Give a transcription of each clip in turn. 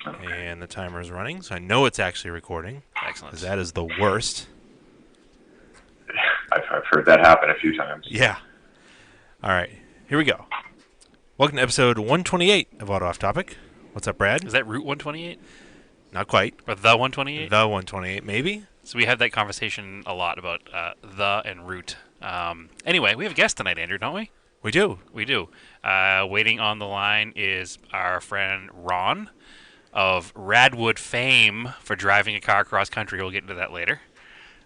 Okay. And the timer is running, so I know it's actually recording. Excellent. Because that is the worst. I've heard that happen a few times. Yeah. All right, here we go. Welcome to episode 128 of Auto Off Topic. What's up, Brad? Is that Route 128? Not quite. Or the 128? The 128, maybe? So we had that conversation a lot about the and route. Anyway, we have a guest tonight, Andrew, don't we? We do. We do. Waiting on the line is our friend Ron of Radwood fame for driving a car cross country. We'll get into that later.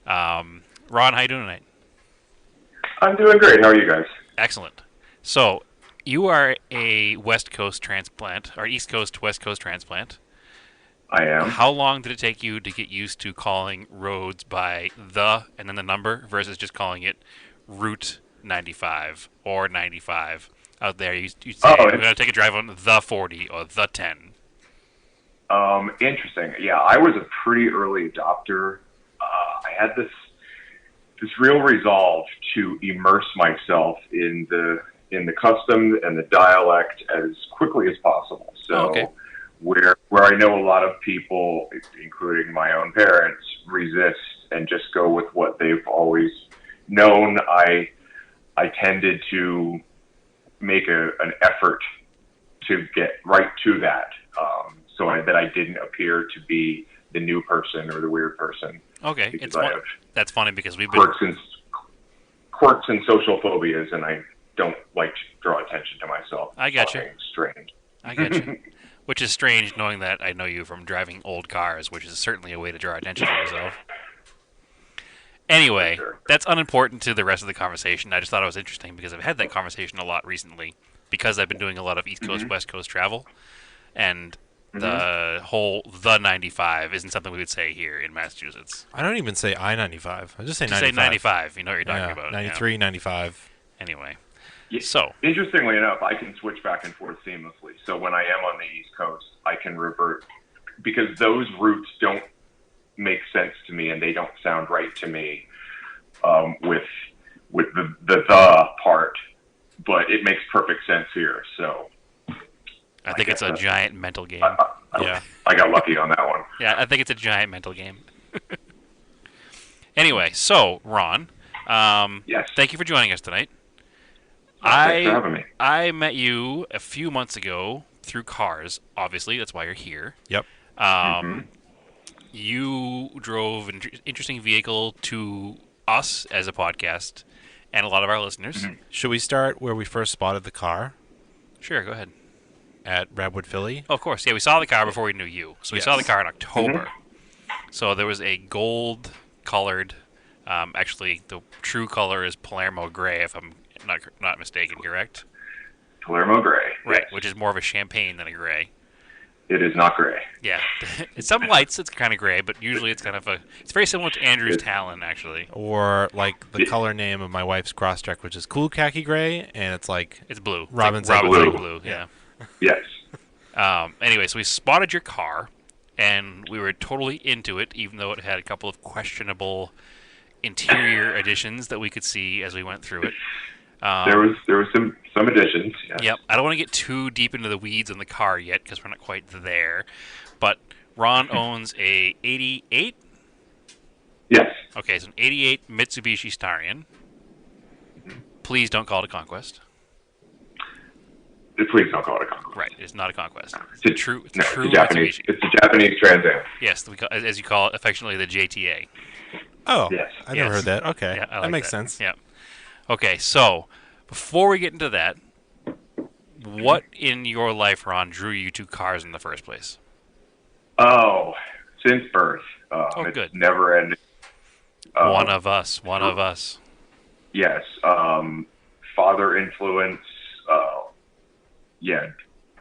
Ron, how you doing tonight? I'm doing great. How are you guys? Excellent. So, you are a West Coast transplant, or East Coast to West Coast transplant. I am. How long did it take you to get used to calling roads by the and then the number versus just calling it Route 95 or 95? Out there, you say, we're going to take a drive on the 40 or the 10. Interesting. Yeah, I was a pretty early adopter. I had this real resolve to immerse myself in the custom and the dialect as quickly as possible. So okay. where I know a lot of people, including my own parents, resist and just go with what they've always known, I tended to make an effort to get right to that, so that I didn't appear to be the new person or the weird person. Okay, Because I have that's funny because we've been quirks and social phobias, and I don't like to draw attention to myself. I got you. Strange. I get you. Which is strange, knowing that I know you from driving old cars, which is certainly a way to draw attention to yourself. Anyway, Sure. that's unimportant to the rest of the conversation. I just thought it was interesting because I've had that conversation a lot recently because I've been doing a lot of East Coast, West Coast travel, and the whole the 95 isn't something we would say here in Massachusetts. I don't even say I-95. I just say Just 95. say 95. You know what you're talking Yeah, about. 93, Yeah. 95. Anyway, Yeah. so Interestingly enough, I can switch back and forth seamlessly. So when I am on the East Coast, I can revert because those routes don't make sense to me and they don't sound right to me with the part, but it makes perfect sense here. So I think it's a giant mental game. Yeah. I got lucky on that one. Yeah, I think it's a giant mental game. Anyway, so Ron, Yes. thank you for joining us tonight. Thanks for having me. I met you a few months ago through cars. Obviously, that's why you're here. Yep. You drove an interesting vehicle to us as a podcast and a lot of our listeners. Should we start where we first spotted the car? Sure, go ahead. At Radwood, Philly? Oh, of course. Yeah, we saw the car before we knew you. So we saw the Yes. car in October. So there was a gold-colored. Actually, the true color is Palermo gray, if I'm not mistaken. Correct? Palermo gray. Right, Yes. which is more of a champagne than a gray. It is not gray. Yeah, it's some lights. It's kind of gray, but usually it's kind of a. It's very similar to Andrew's Talon, actually. Or like the color name of my wife's crosstrek, which is cool khaki gray, and it's like It's blue. Robin's it's like egg Robin's blue. egg blue. Yeah. Yes. Anyway, so we spotted your car, and we were totally into it, even though it had a couple of questionable interior additions that we could see as we went through it. There was some additions. Yes. Yep. I don't want to get too deep into the weeds on the car yet because we're not quite there. But Ron owns a 88. Yes. Okay, so an 88 Mitsubishi Starion. Please don't call it a Conquest. Please don't call it a Conquest. Right, it's not a Conquest. It's It's a true It's a Japanese. Mitsubishi. It's a Japanese Trans Am. Yes, as you call it affectionately, the JTA. Oh, Yes. I never Yes. heard that. Okay, Yeah, I that like makes sense. Yeah. Okay, so before we get into that, what in your life, Ron, drew you to cars in the first place? Oh, since birth. It's good. never ending. One of us. Yes. Father influence. Yeah.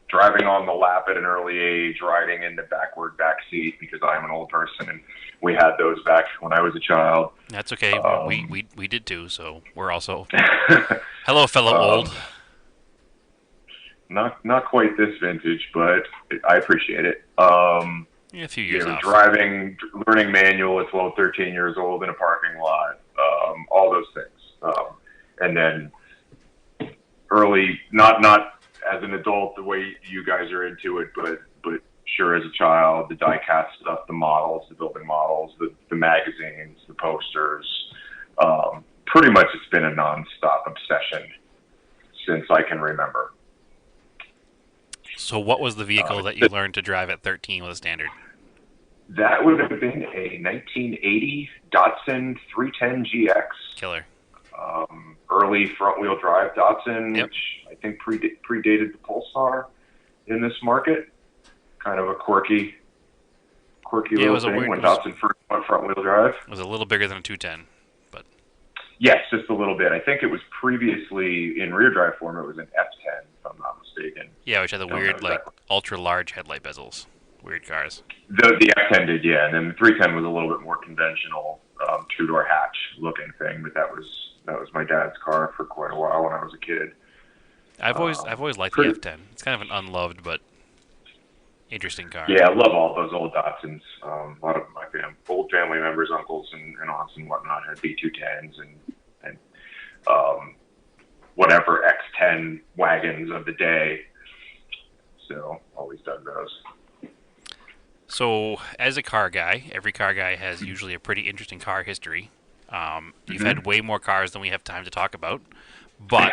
Driving on the lap at an early age, riding in the backward back seat because I'm an old person, and we had those back when I was a child. That's okay. We did too, so we're also. Hello, fellow old. Not quite this vintage, but I appreciate it. Yeah, a few years off. Learning manual at 12, 13 years old in a parking lot, all those things. And then early, not as an adult the way you guys are into it, but sure as a child, the die-cast stuff, the models, the building models, the magazines, the posters. Pretty much it's been a nonstop obsession since I can remember. So what was the vehicle that you learned to drive at 13 with a standard? That would have been a 1980 Datsun 310GX. Killer. Early front-wheel drive Datsun, Yep. which I think predated the Pulsar in this market. Kind of a quirky little thing when Datsun first went front-wheel drive. It was a little bigger than a 210, but Yes, just a little bit. I think it was previously in rear drive form. It was an F10, if I'm not mistaken. yeah, which had the weird ultra-large headlight bezels. Weird cars. The F10 did, yeah, and then the 310 was a little bit more conventional, two-door hatch looking thing. But that was my dad's car for quite a while when I was a kid. I've always liked the F10. It's kind of an unloved but interesting car. Yeah, I love all those old Datsuns. A lot of my old family members, uncles and aunts and whatnot had B210s and whatever X10 wagons of the day. So always dug those. So, as a car guy, every car guy has usually a pretty interesting car history. You've had way more cars than we have time to talk about, but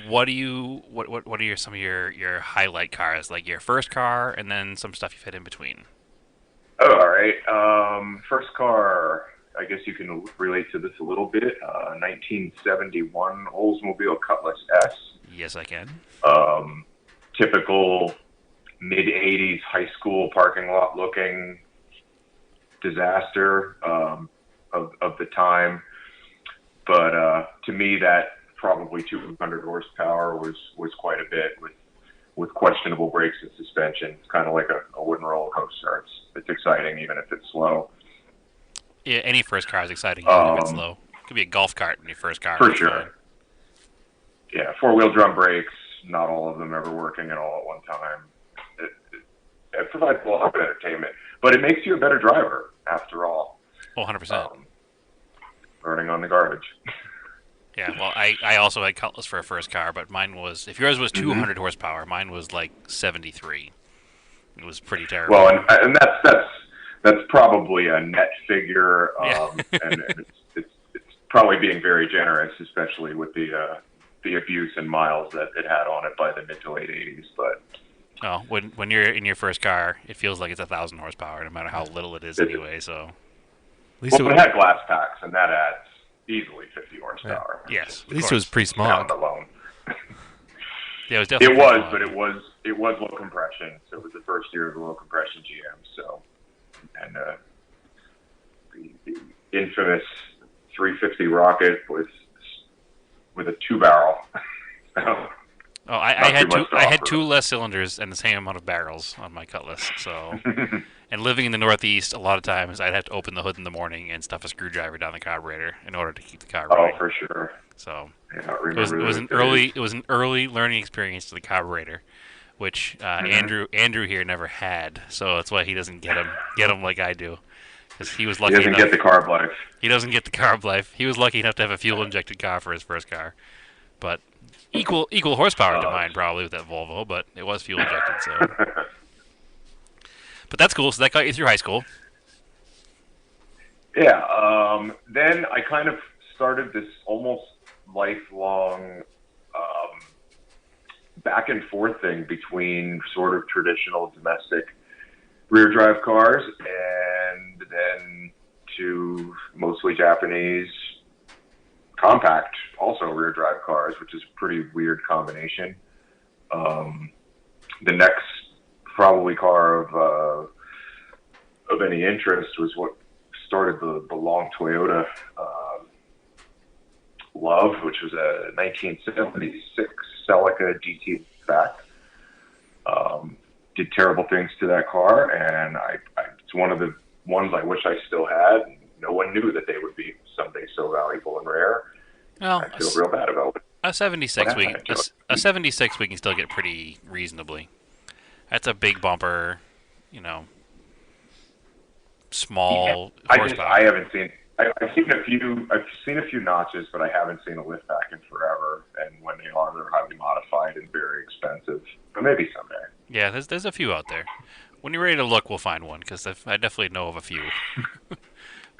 what are some of your highlight cars, like your first car, and then some stuff you've had in between? Oh, all right. First car, I guess you can relate to this a little bit. 1971 Oldsmobile Cutlass S. Yes, I can. Typical mid-'80s high school parking lot looking disaster of the time. But to me, that probably 200 horsepower was quite a bit with questionable brakes and suspension. It's kind of like a wooden roller coaster. It's exciting even if it's slow. Yeah, any first car is exciting even if it's slow. It could be a golf cart in your first car. For sure. Yeah, four-wheel drum brakes, not all of them ever working at all at one time. It provides a lot of entertainment, but it makes you a better driver after all. Oh, 100%. Burning on the garbage. Yeah, well, I also had Cutlass for a first car, but mine was, if yours was 200 horsepower, mine was like 73. It was pretty terrible. Well, and that's probably a net figure, and it's probably being very generous, especially with the abuse and miles that it had on it by the mid to late 80s. But when you're in your first car, it feels like it's 1,000 horsepower, no matter how little it is anyway. So, at least it had glass packs, and that adds easily 50 horsepower. Yeah. Yes, at least it was pretty small. Alone. Yeah, it was definitely. It was, but it was low compression. So it was the first year of the low compression GM. So, and the infamous 350 rocket with a 2-barrel. I had two less cylinders and the same amount of barrels on my Cutlass. So, and living in the Northeast, a lot of times I'd have to open the hood in the morning and stuff a screwdriver down the carburetor in order to keep the car running. Oh, for sure. So yeah, it was an early learning experience to the carburetor, which Andrew here never had. So that's why he doesn't get him like I do. Because he was lucky. He doesn't get the carb life. He doesn't get the carb life. He was lucky enough to have a fuel injected car for his first car, but equal horsepower to mine probably with that Volvo, but it was fuel injected. So, but that's cool. So that got you through high school. Yeah. Then I kind of started this almost lifelong back and forth thing between sort of traditional domestic rear drive cars and then to mostly Japanese compact, also rear drive cars, which is a pretty weird combination. The next probably car of any interest was what started the long Toyota love, which was a 1976 Celica GT back. Did terrible things to that car, and it's one of the ones I wish I still had. No one knew that they would be someday so valuable and rare. Well, I feel real bad about it. A 76 we can still get pretty reasonably. That's a big bumper, small horsepower. I haven't seen. I've seen a few notches, but I haven't seen a lift back in forever. And when they are, they're highly modified and very expensive. but maybe someday. Yeah, there's a few out there. When you're ready to look, we'll find one because I definitely know of a few.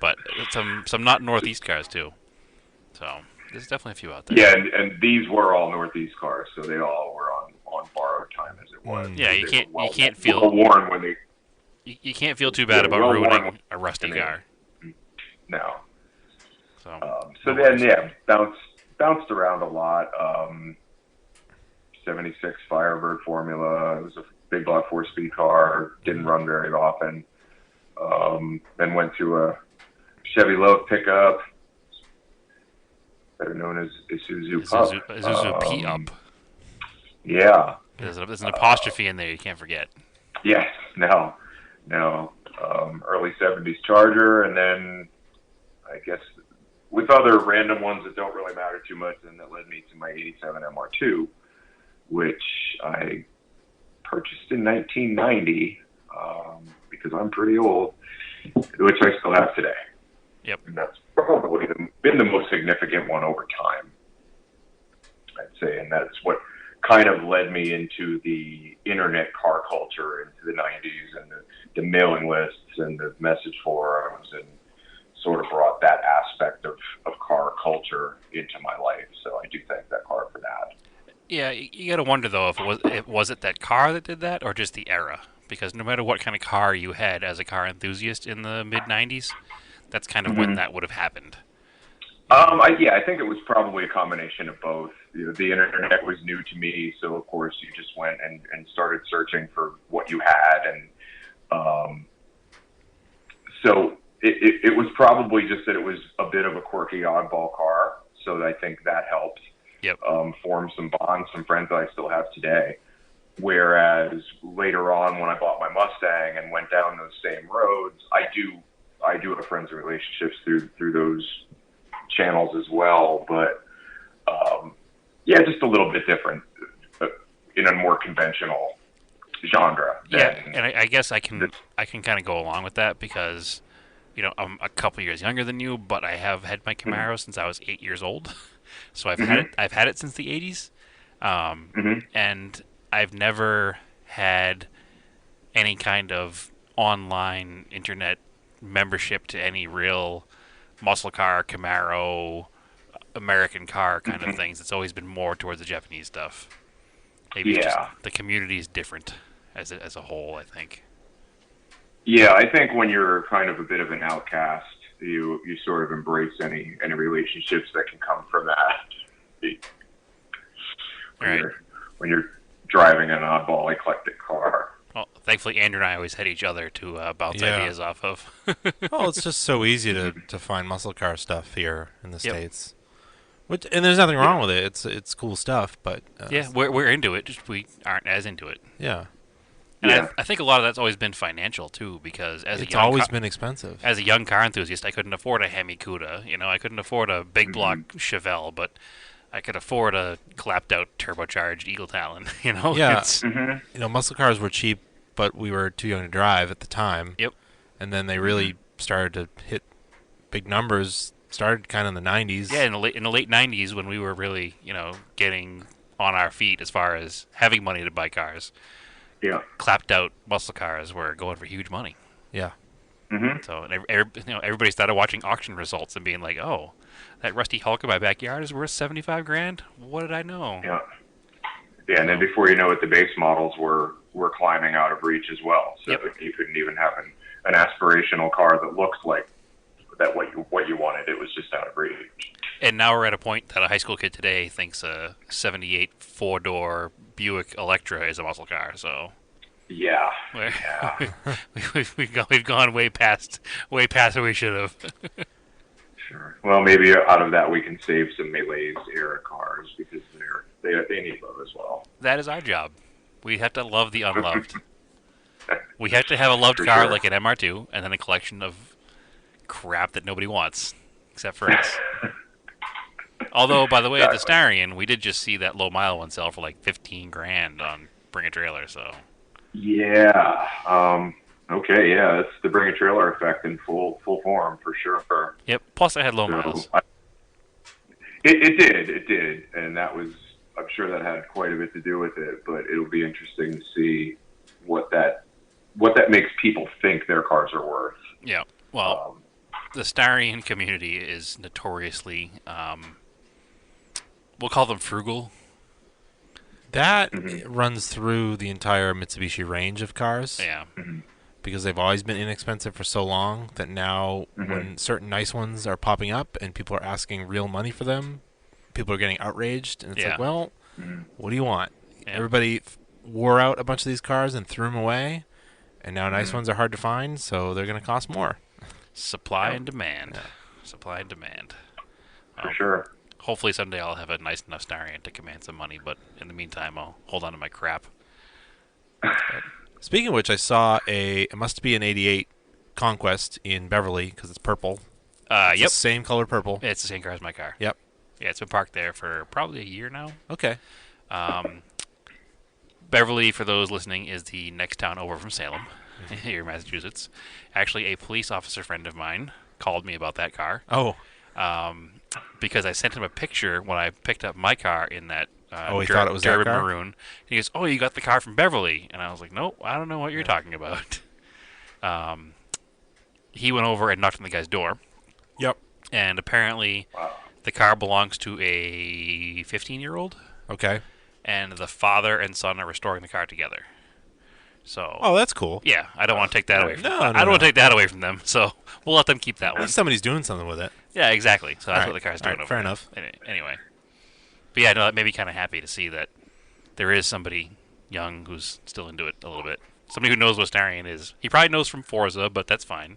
But some not Northeast cars too. So there's definitely a few out there. Yeah, and these were all Northeast cars, so they all were on borrowed time as it was. Yeah, you can't feel well worn when they. You can't feel too bad about ruining a rusty car. No. So then yeah, bounced around a lot. 76 Firebird Formula. It was a big block 4-speed car. Didn't run very often. Then went to a Chevy Love pickup, better known as Isuzu Pup. Isuzu P-Up. Yeah. There's an apostrophe in there you can't forget. Yes. No. Early 70s Charger, and then I guess with other random ones that don't really matter too much, and that led me to my 87 MR2, which I purchased in 1990 because I'm pretty old, which I still have today. Yep. And that's probably been the most significant one over time, I'd say, and that's what kind of led me into the internet car culture into the 90s and the mailing lists and the message forums, and sort of brought that aspect of car culture into my life. So I do thank that car for that. Yeah, you got to wonder though if was it that car that did that or just the era? Because no matter what kind of car you had as a car enthusiast in the mid 90s, that's kind of when that would have happened. I think it was probably a combination of both. The internet was new to me, so of course you just went and started searching for what you had, and so it was probably just that it was a bit of a quirky, oddball car. So I think that helped. Yep. Form some bonds, some friends that I still have today. Whereas later on, when I bought my Mustang and went down those same roads, I do have friends and relationships through those channels as well. But just a little bit different in a more conventional genre. Yeah, and I guess I can kind of go along with that because I'm a couple years younger than you, but I have had my Camaro since I was 8 years old. So I've had it since the 80s, and I've never had any kind of online internet membership to any real muscle car, Camaro, American car kind of things. It's always been more towards the Japanese stuff. Maybe it's just the community is different as a whole, I think. Yeah, I think when you're kind of a bit of an outcast, you sort of embrace any relationships that can come from that. When you're driving an oddball, eclectic car. Well, thankfully, Andrew and I always had each other to bounce ideas off of. Well, it's just so easy to find muscle car stuff here in the States. And there's nothing wrong with it. It's cool stuff, but we're into it. Just we aren't as into it. Yeah. And I think a lot of that's always been financial too, because it's always been expensive. As a young car enthusiast, I couldn't afford a Hemi Cuda. I couldn't afford a big block Chevelle, but I could afford a clapped out turbocharged Eagle Talon. Yeah. Muscle cars were cheap, but we were too young to drive at the time. Yep. And then they really started to hit big numbers. Started kind of in the 90s. Yeah, in the late 90s when we were really getting on our feet as far as having money to buy cars. Yeah. Clapped out muscle cars were going for huge money. Yeah. So everybody started watching auction results and being like, "Oh, that rusty Hulk in my backyard is worth $75,000. What did I know?" Yeah. Yeah, and then before you know it, the base models were climbing out of reach as well. So you couldn't even have an aspirational car that looks like that what you wanted. It was just out of reach. And now we're at a point that a high school kid today thinks a '78 4-door Buick Electra is a muscle car. So yeah, we've gone way past where we should have. Sure. Well, maybe out of that we can save some Malaise era cars because they need love as well. That is our job. We have to love the unloved. We have to have a loved car like an MR2, and then a collection of crap that nobody wants, except for us. Although, by the way, at the Starion, we did just see that low mile one sell for like $15,000 on Bring a Trailer. So. Yeah. Okay. Yeah, that's the Bring a Trailer effect in full form for sure. Yep. Plus, I had low miles. It did, and that was I'm sure that had quite a bit to do with it, but it'll be interesting to see what that makes people think their cars are worth. Yeah. Well, the Starion community is notoriously, we'll call them frugal. That runs through the entire Mitsubishi range of cars. Yeah. Because they've always been inexpensive for so long that now when certain nice ones are popping up and people are asking real money for them, people are getting outraged. And it's like, well, what do you want? Yeah. Everybody wore out a bunch of these cars and threw them away, and now nice ones are hard to find, so they're going to cost more. Supply and demand. Yeah. Supply and demand. For sure. Hopefully someday I'll have a nice enough Starion to command some money, but in the meantime, I'll hold on to my crap. Speaking of which, I saw it must be an 88 Conquest in Beverly because it's purple. It's the same color purple. It's the same car as my car. Yep. Yeah, it's been parked there for probably a year now. Okay. Beverly, for those listening, is the next town over from Salem, here in Massachusetts. Actually, a police officer friend of mine called me about that car. Oh. Because I sent him a picture when I picked up my car in that he thought it was Durban that car? Maroon. He goes, "Oh, you got the car from Beverly," and I was like, "Nope, I don't know what you're talking about." He went over and knocked on the guy's door. Yep. And apparently, the car belongs to a 15-year-old. Okay. And the father and son are restoring the car together. So. Oh, that's cool. Yeah, I don't want to take that away from them. No, I don't want to take that away from them. So we'll let them keep that At one. least somebody's doing something with it. Yeah, exactly. So that's what the car's doing. Fair enough. Anyway. But yeah, no, that made me kind of happy to see that there is somebody young who's still into it a little bit. Somebody who knows what Starion is. He probably knows from Forza, but that's fine.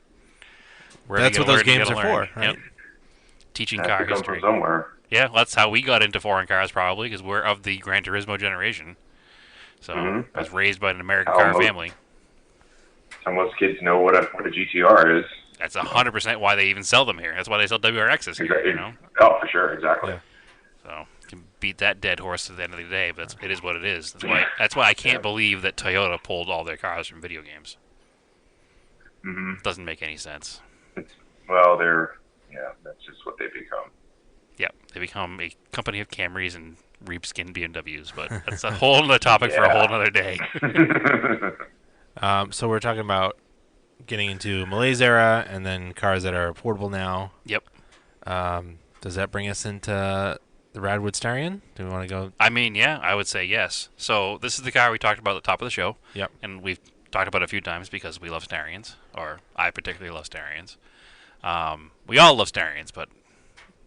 That's what those games are for, right? Yep. Teaching car history. From somewhere. Yeah, well, that's how we got into foreign cars probably, because we're of the Gran Turismo generation. So I was raised by an American car family. And most kids know what a GTR is. That's 100% why they even sell them here. That's why they sell WRXs here, you know? Oh, for sure, exactly. Yeah. So you can beat that dead horse at the end of the day, but it is what it is. That's why I can't believe that Toyota pulled all their cars from video games. Doesn't make any sense. Well, that's just what they become. Yep, they become a company of Camrys and reap-skinned BMWs, but that's a whole other topic for a whole other day. So we're talking about getting into Malaise era and then cars that are affordable now. Yep. Does that bring us into the Radwood Starion? Do we want to go? I mean, yeah, I would say yes. So this is the car we talked about at the top of the show. Yep. And we've talked about it a few times because we love Starions, or I particularly love Starions. We all love Starions, but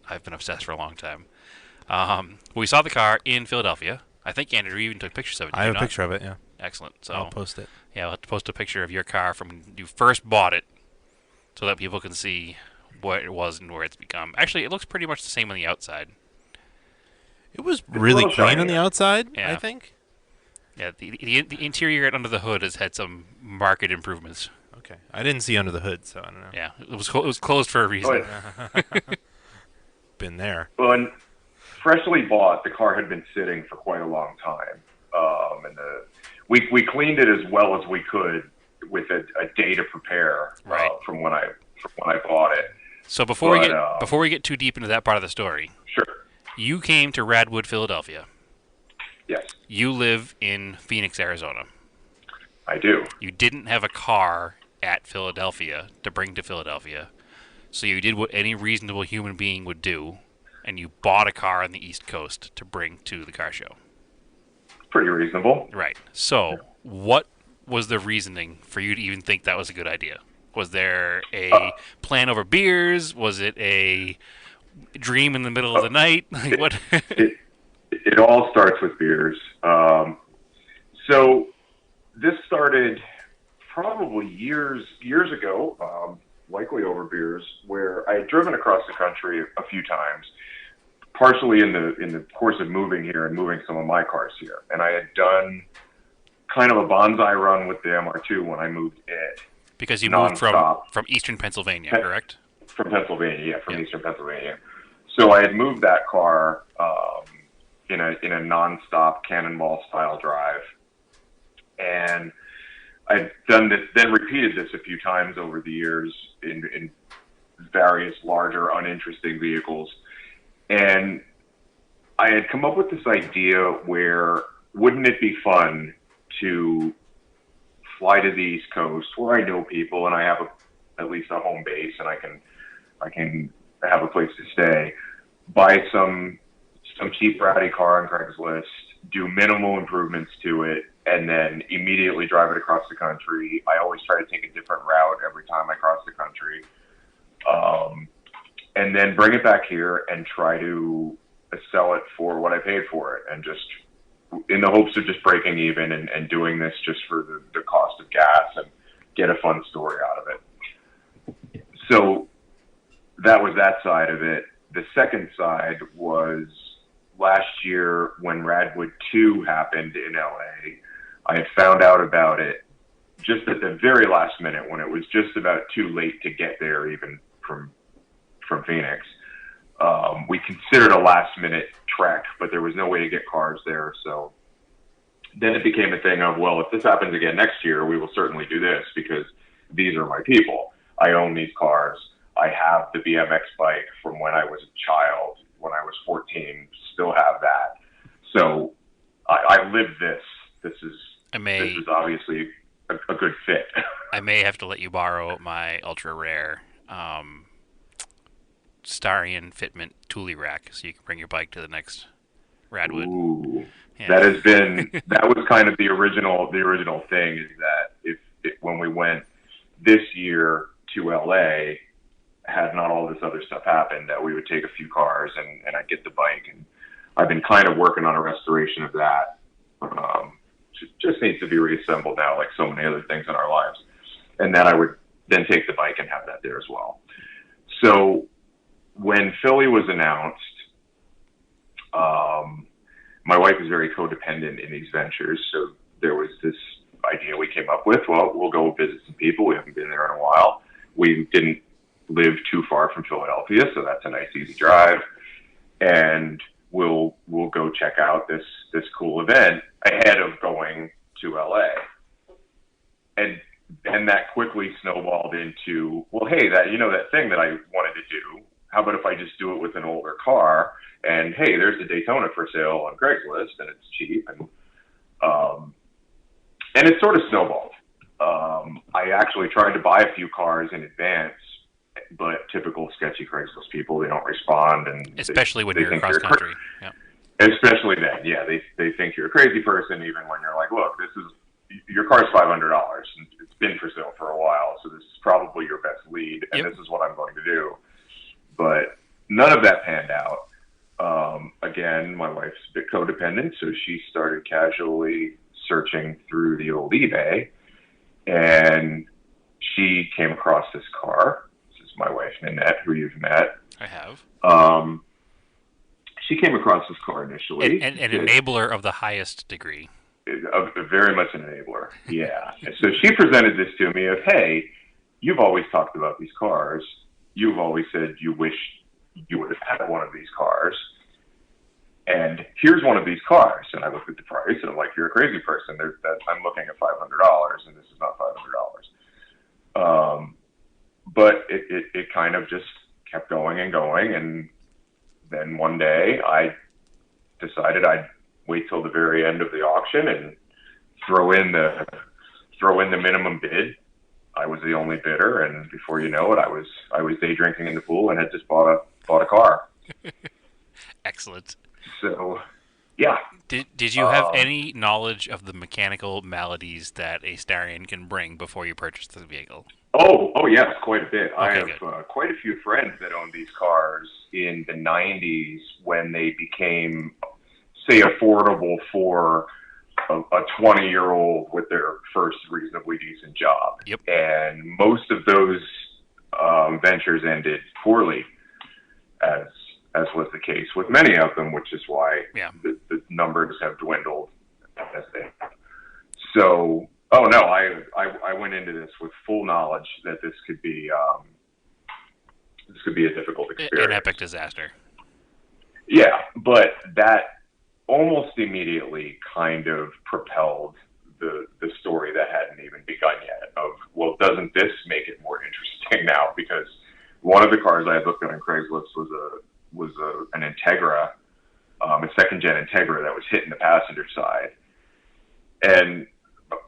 I've been obsessed for a long time. We saw the car in Philadelphia. I think, Andrew, you even took pictures of it. I have a picture of it, yeah. Excellent. So I'll post it. Yeah, I'll have to post a picture of your car from when you first bought it so that people can see what it was and where it's become. Actually, it looks pretty much the same on the outside. It was really clean on the outside, yeah. I think. Yeah, the interior and under the hood has had some marked improvements. Okay. I didn't see under the hood, so I don't know. Yeah, it was closed for a reason. Been there. Well, and freshly bought, the car had been sitting for quite a long time. And we cleaned it as well as we could with a day to prepare from when I bought it. So before we get too deep into that part of the story, sure. You came to Radwood, Philadelphia. Yes. You live in Phoenix, Arizona. I do. You didn't have a car at Philadelphia to bring to Philadelphia, so you did what any reasonable human being would do, and you bought a car on the East Coast to bring to the car show. Pretty reasonable. Right. So, what was the reasoning for you to even think that was a good idea? Was there a plan over beers? Was it a dream in the middle of the night? Like what? It all starts with beers. So this started probably years ago, likely over beers, where I had driven across the country a few times, partially in the course of moving here and moving some of my cars here. And I had done kind of a bonsai run with the MR2 when I moved it. Because you moved from eastern Pennsylvania, correct? From Pennsylvania, eastern Pennsylvania. So I had moved that car in a non-stop cannonball style drive, and I'd done this, then repeated this a few times over the years in various larger, uninteresting vehicles, and I had come up with this idea where wouldn't it be fun to fly to the East Coast where I know people and I have at least a home base and I can have a place to stay, buy some cheap ratty car on Craigslist, do minimal improvements to it, and then immediately drive it across the country. I always try to take a different route every time I cross the country. And then bring it back here and try to sell it for what I paid for it, and just in the hopes of just breaking even and doing this just for the cost of gas and get a fun story out of it. So that was that side of it. The second side was last year when Radwood 2 happened in LA. I had found out about it just at the very last minute when it was just about too late to get there, even from Phoenix. We considered a last minute trek, but there was no way to get cars there. So then it became a thing of, well, if this happens again next year, we will certainly do this because these are my people. I own these cars. I have the BMX bike from when I was a child, when I was 14, still have that. So I live this. This is obviously a good fit. I may have to let you borrow my ultra rare Starion fitment Thule rack so you can bring your bike to the next Radwood. Ooh, yeah. That was kind of the original thing, is that if when we went this year to LA, had not all this other stuff happened, that we would take a few cars and I'd get the bike. And I've been kind of working on a restoration of that. Just needs to be reassembled now, like so many other things in our lives. And then I would then take the bike and have that there as well. So when Philly was announced, my wife is very codependent in these ventures. So there was this idea we came up with, well, we'll go visit some people. We haven't been there in a while. We didn't live too far from Philadelphia, so that's a nice, easy drive. And we'll go check out this cool event ahead of going to LA. And that quickly snowballed into, well, hey, that thing that I wanted to do, how about if I just do it with an older car? And hey, there's a Daytona for sale on Craigslist, and it's cheap, and it sort of snowballed. I actually tried to buy a few cars in advance, but typical sketchy Craigslist people, they don't respond, and especially when you're cross country. Yeah. Especially then, yeah, they think you're a crazy person, even when you're like, look, your car's $500, and it's been for sale for a while, so this is probably your best lead, and This is what I'm going to do. But none of that panned out. Again, my wife's a bit codependent, so she started casually searching through the old eBay, and she came across this car. This is my wife, Nanette, who you've met. I have. She came across this car initially. An enabler of the highest degree. Very much an enabler, yeah. So she presented this to me of, hey, you've always talked about these cars. You've always said you wish you would have had one of these cars. And here's one of these cars. And I looked at the price, and I'm like, you're a crazy person. I'm looking at $500, and this is not $500. But it kind of just kept going and going. And then one day I decided I'd wait till the very end of the auction and throw in the minimum bid. I was the only bidder, and before you know it, I was day drinking in the pool and had just bought a car. Excellent. So, yeah. Did you have any knowledge of the mechanical maladies that a Starion can bring before you purchased the vehicle? Oh yes, quite a bit. Okay, I have quite a few friends that owned these cars in the 90s when they became, say, affordable for a 20-year-old with their first reasonably decent job. Yep. And most of those ventures ended poorly, as was the case with many of them, which is why the numbers have dwindled as they have. So, I went into this with full knowledge that this could be a difficult experience. An epic disaster. Yeah, but that almost immediately kind of propelled the story that hadn't even begun yet of, well, doesn't this make it more interesting now? Because one of the cars I had looked at on Craigslist was an Integra. It's second gen Integra that was hitting the passenger side. And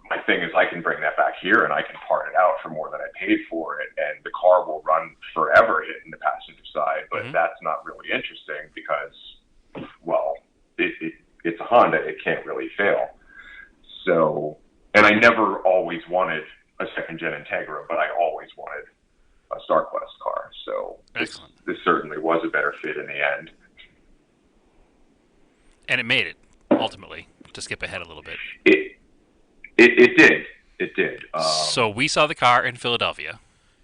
my thing is, I can bring that back here and I can part it out for more than I paid for it, and the car will run forever hitting the passenger side. But that's not really interesting because, well, it's a Honda. It can't really fail. So, and I never always wanted a second gen Integra, but I always wanted a StarQuest car. So this certainly was a better fit in the end. And it made it, ultimately, to skip ahead a little bit. It did. It did. So we saw the car in Philadelphia.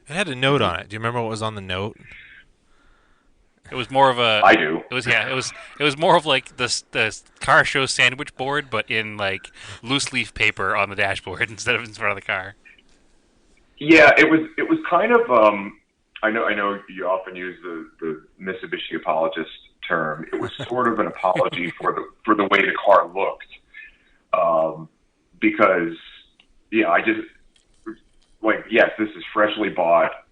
It had a note on it. Do you remember what was on the note? It was more of a. I do. It was more of like the car show sandwich board, but in like loose leaf paper on the dashboard instead of in front of the car. Yeah, it was kind of. I know you often use the Mitsubishi apologist term. It was sort of an apology for the way the car looked, because I just yes, this is freshly bought.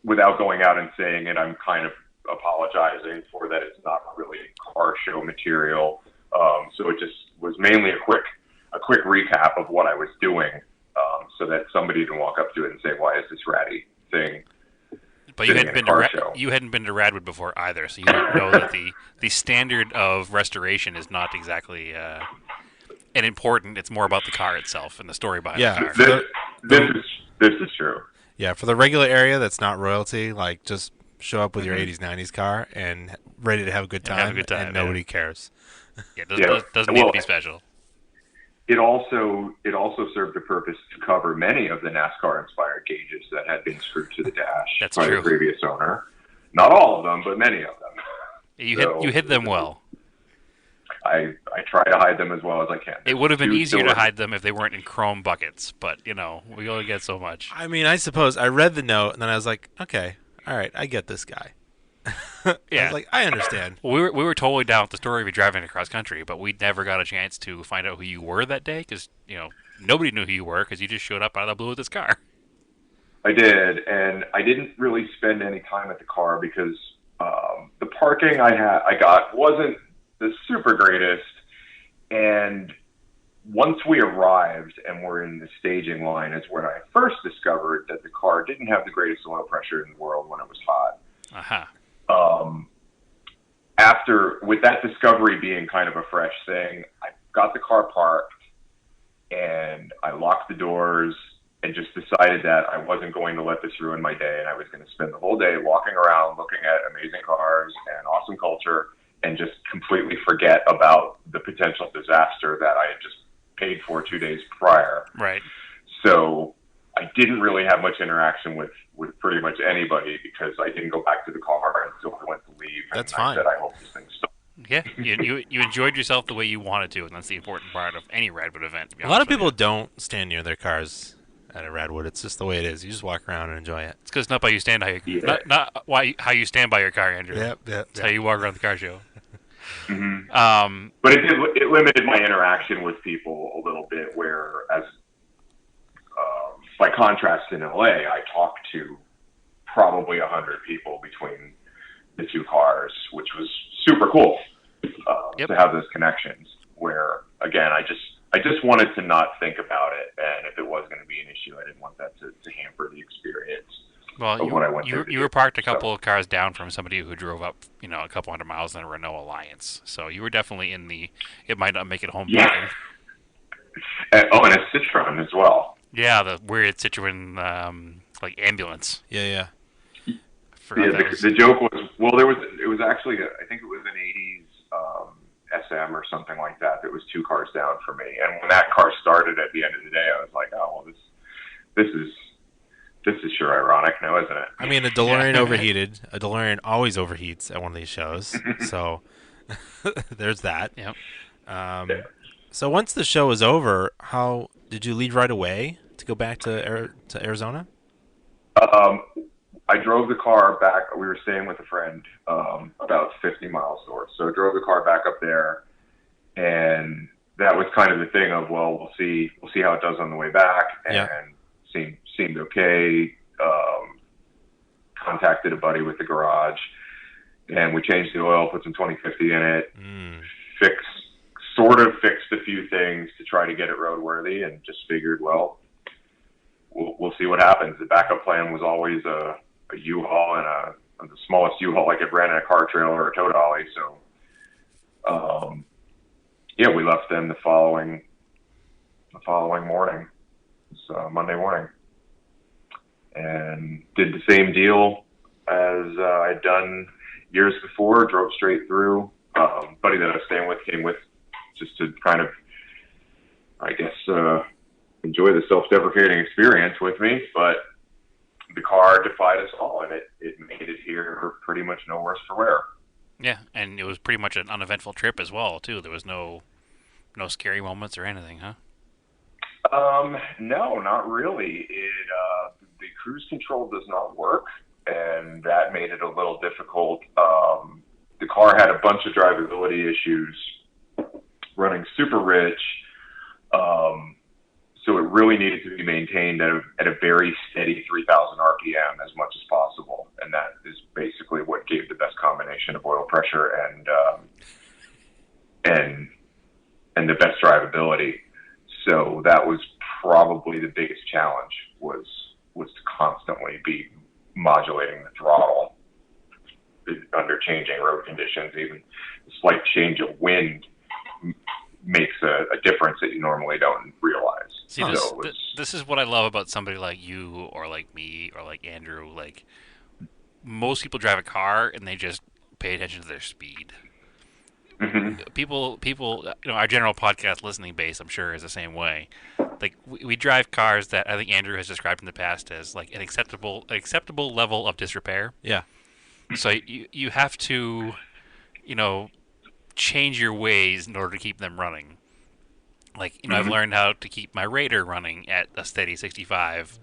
Without going out and saying it, I'm kind of apologizing for that. It's not really car show material. So it just was mainly a quick recap of what I was doing, so that somebody can walk up to it and say, "Why is this ratty thing?" But you hadn't been to Radwood before either, so you don't know that the standard of restoration is not exactly an important. It's more about the car itself and the story behind the car. This is true. Yeah, for the regular area that's not royalty, like just show up with your 80s, 90s car and ready to have a good time, and nobody cares. Yeah, doesn't need to be special. It also served the purpose to cover many of the NASCAR-inspired gauges that had been screwed to the dash by the previous owner. Not all of them, but many of them. You hid them well. I try to hide them as well as I can. It would have been easier to hide them if they weren't in chrome buckets, but, we only get so much. I mean, I suppose I read the note, and then I was like, okay, all right, I get this guy. Yeah. I was like, I understand. Well, we were totally down with the story of you driving across country, but we never got a chance to find out who you were that day, because, nobody knew who you were, because you just showed up out of the blue with this car. I did, and I didn't really spend any time at the car because the parking I got wasn't the super greatest, and once we arrived and were in the staging line is when I first discovered that the car didn't have the greatest oil pressure in the world when it was hot. With that discovery being kind of a fresh thing, I got the car parked and I locked the doors and just decided that I wasn't going to let this ruin my day, and I was going to spend the whole day walking around looking at amazing cars and awesome culture and just completely forget about the potential disaster that I had just paid for 2 days prior. Right. So I didn't really have much interaction with pretty much anybody because I didn't go back to the car until I went to leave. That's and fine. I said, I hope this thing stops. Yeah, you enjoyed yourself the way you wanted to, and that's the important part of any Radwood event. A lot of people don't stand near their cars at a Radwood. It's just the way it is. You just walk around and enjoy it. It's because not how you stand by your car, Andrew. Yep. It's how you walk around the car show. Mm-hmm. But it limited my interaction with people a little bit, whereas by contrast in LA, I talked to probably 100 people between the two cars, which was super cool to have those connections. Where again, I just wanted to not think about it, and if it was going to be an issue, I didn't want that to hamper the experience. Well, you were parked a couple of cars down from somebody who drove up, a couple hundred miles in a Renault Alliance. So you were definitely in the it might not make it home. Yeah. And a Citroen as well. Yeah, the weird Citroen like ambulance. Yeah. The joke was it was actually I think it was an 80s SM or something like that. That was 2 cars down for me, and when that car started at the end of the day, I was like, oh well, this is sure ironic now, isn't it? I mean, a DeLorean overheated. A DeLorean always overheats at one of these shows, so there's that. Yep. So once the show was over, how did you leave right away to go back to Arizona? I drove the car back. We were staying with a friend about 50 miles north, so I drove the car back up there, and that was kind of the thing of, well, we'll see how it does on the way back, and seemed okay. Contacted a buddy with the garage, and we changed the oil, put some 2050 in it, Mm. fixed a few things to try to get it roadworthy, and just figured, well, we'll see what happens. The backup plan was always a U-Haul and the smallest U-Haul I could rent in a car trailer or a tow dolly. So, we left them the following morning, Monday morning, and did the same deal as I'd done years before. Drove straight through. Buddy that I was staying with came with just to kind of, I guess, enjoy the self-deprecating experience with me. But the car defied us all, and it made it here pretty much no worse for wear. Yeah, and it was pretty much an uneventful trip as well, too. There was no scary moments or anything, huh? No, not really. The cruise control does not work, and that made it a little difficult. The car had a bunch of drivability issues, running super rich, so it really needed to be maintained at a very steady 3,000 RPM as much as possible, and that is basically what gave the best combination of oil pressure and the best drivability. So that was probably the biggest challenge, was to constantly be modulating the throttle under changing road conditions. Even a slight change of wind makes a difference that you normally don't realize. See, this is what I love about somebody like you or like me or like Andrew. Like, most people drive a car and they just pay attention to their speed. Mm-hmm. People, our general podcast listening base, I'm sure, is the same way. Like, we drive cars that I think Andrew has described in the past as like an acceptable level of disrepair. Yeah. So you have to, change your ways in order to keep them running. Like, I've learned how to keep my Raider running at a steady 65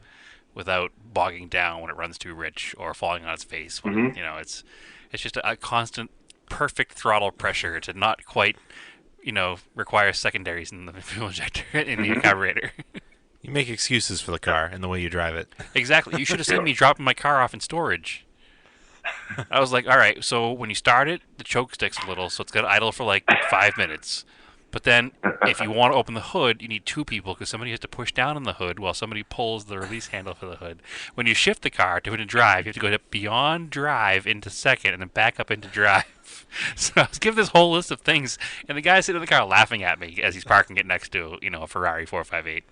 without bogging down when it runs too rich or falling on its face. When, it's just a constant, perfect throttle pressure to not quite, require secondaries in the fuel injector in the carburetor. You make excuses for the car and the way you drive it. Exactly. You should have seen me dropping my car off in storage. I was like, all right, so when you start it, the choke sticks a little, so it's got to idle for like 5 minutes. But then, if you want to open the hood, you need two people because somebody has to push down on the hood while somebody pulls the release handle for the hood. When you shift the car to into drive, you have to go beyond drive into second and then back up into drive. So I was given this whole list of things, and the guy's sitting in the car laughing at me as he's parking it next to, a Ferrari 458.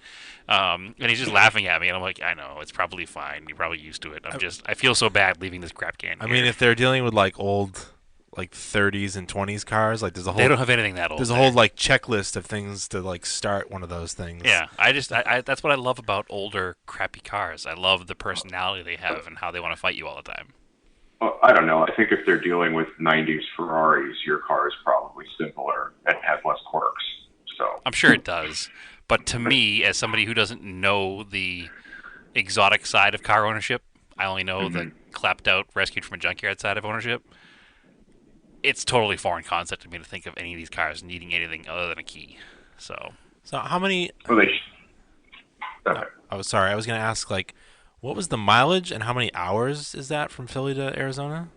And he's just laughing at me, and I'm like, I know, it's probably fine. You're probably used to it. I feel so bad leaving this crap can here. I mean, if they're dealing with like old, like 30s and 20s cars, like there's a whole. They don't have anything that old. There's a whole like checklist of things to like start one of those things. Yeah, I that's what I love about older crappy cars. I love the personality they have and how they want to fight you all the time. Well, I don't know. I think if they're dealing with 90s Ferraris, your car is probably simpler and has less quirks. So I'm sure it does. But to me, as somebody who doesn't know the exotic side of car ownership, I only know the clapped out, rescued from a junkyard side of ownership. It's totally foreign concept to me to think of any of these cars needing anything other than a key. So how many? Well, I was sorry. I was going to ask, like, what was the mileage and how many hours is that from Philly to Arizona?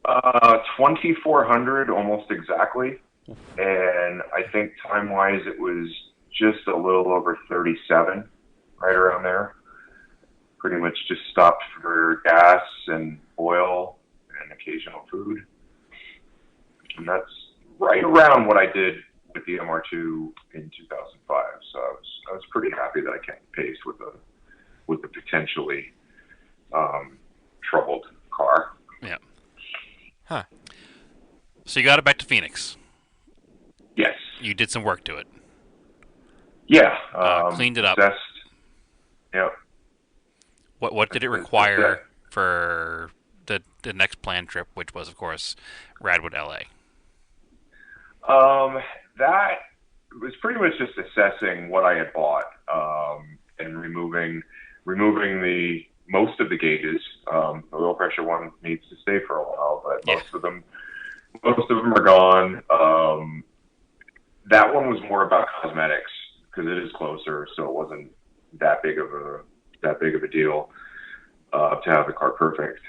2,400 almost exactly, and I think time-wise it was just a little over 37, right around there. Pretty much just stopped for gas and oil and occasional food. And that's right around what I did with the MR2 in 2005. So I was pretty happy that I kept pace with the potentially troubled car. Yeah. Huh. So you got it back to Phoenix. Yes. You did some work to it. Yeah. Cleaned it up. Assessed. Yep. What did it require for the next planned trip, which was, of course, Radwood, LA? That was pretty much just assessing what I had bought, and removing the most of the gauges. The oil pressure one needs to stay for a while, but most of them are gone. That one was more about cosmetics because it is closer, so it wasn't that big of a deal to have the car perfect.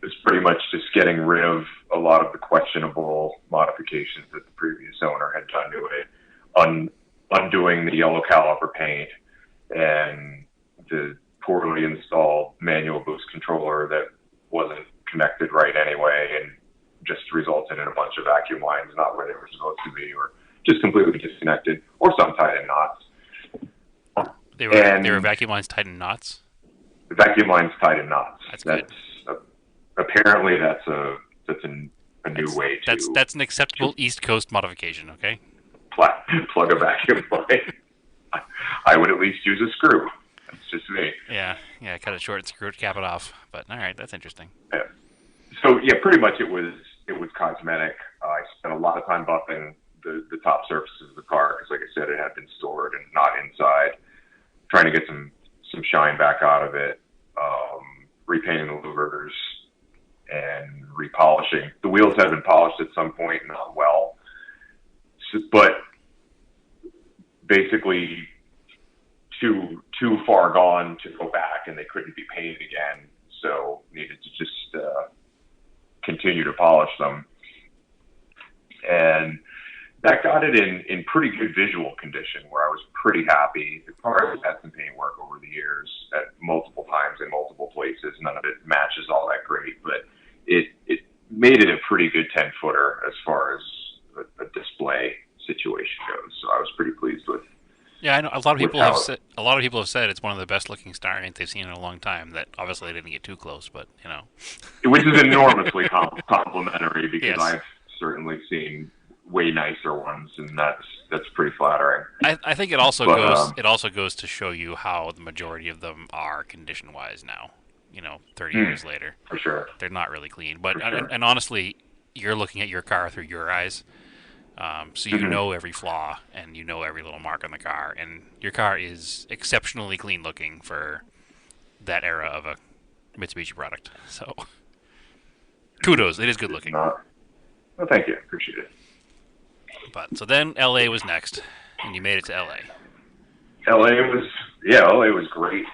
it's pretty much just getting rid of a lot of the questionable modifications that the previous owner had done to it, undoing the yellow caliper paint and the poorly installed manual boost controller that wasn't connected right anyway, and just resulted in a bunch of vacuum lines not where they were supposed to be, or just completely disconnected, or some tied in knots. They were vacuum lines tied in knots? The vacuum lines tied in knots. That's good. Apparently that's a new way to... That's an acceptable East Coast modification, okay? Plug a vacuum line. I would at least use a screw. That's just me. Yeah, cut it short and screw it, cap it off. But all right, that's interesting. Yeah. So yeah, pretty much it was cosmetic. I spent a lot of time buffing the top surfaces of the car because, like I said, it had been stored and not inside. Trying to get some shine back out of it. Repainting the louvers and repolishing. The wheels had been polished at some point, not well, but basically too far gone to go back, and they couldn't be painted again, so needed to just continue to polish them. And that got it in pretty good visual condition, where I was pretty happy. The car has had some paint work over the years at multiple times in multiple places. None of it matches all that great, but it made it a pretty good 10-footer as far as a display situation goes. So I was pretty pleased with. Yeah, I know a lot of people have said it's one of the best looking Starions they've seen in a long time. That obviously they didn't get too close, but you know, which is enormously complimentary because yes. I've certainly seen way nicer ones, and that's pretty flattering. I think it also goes to show you how the majority of them are condition wise now. 30 years later, for sure, they're not really clean. But sure. and honestly, you're looking at your car through your eyes. So you know every flaw and you know every little mark on the car, and your car is exceptionally clean looking for that era of a Mitsubishi product. So kudos, it is good looking. Well, thank you, appreciate it. But so then LA was next, and you made it to LA. LA was great.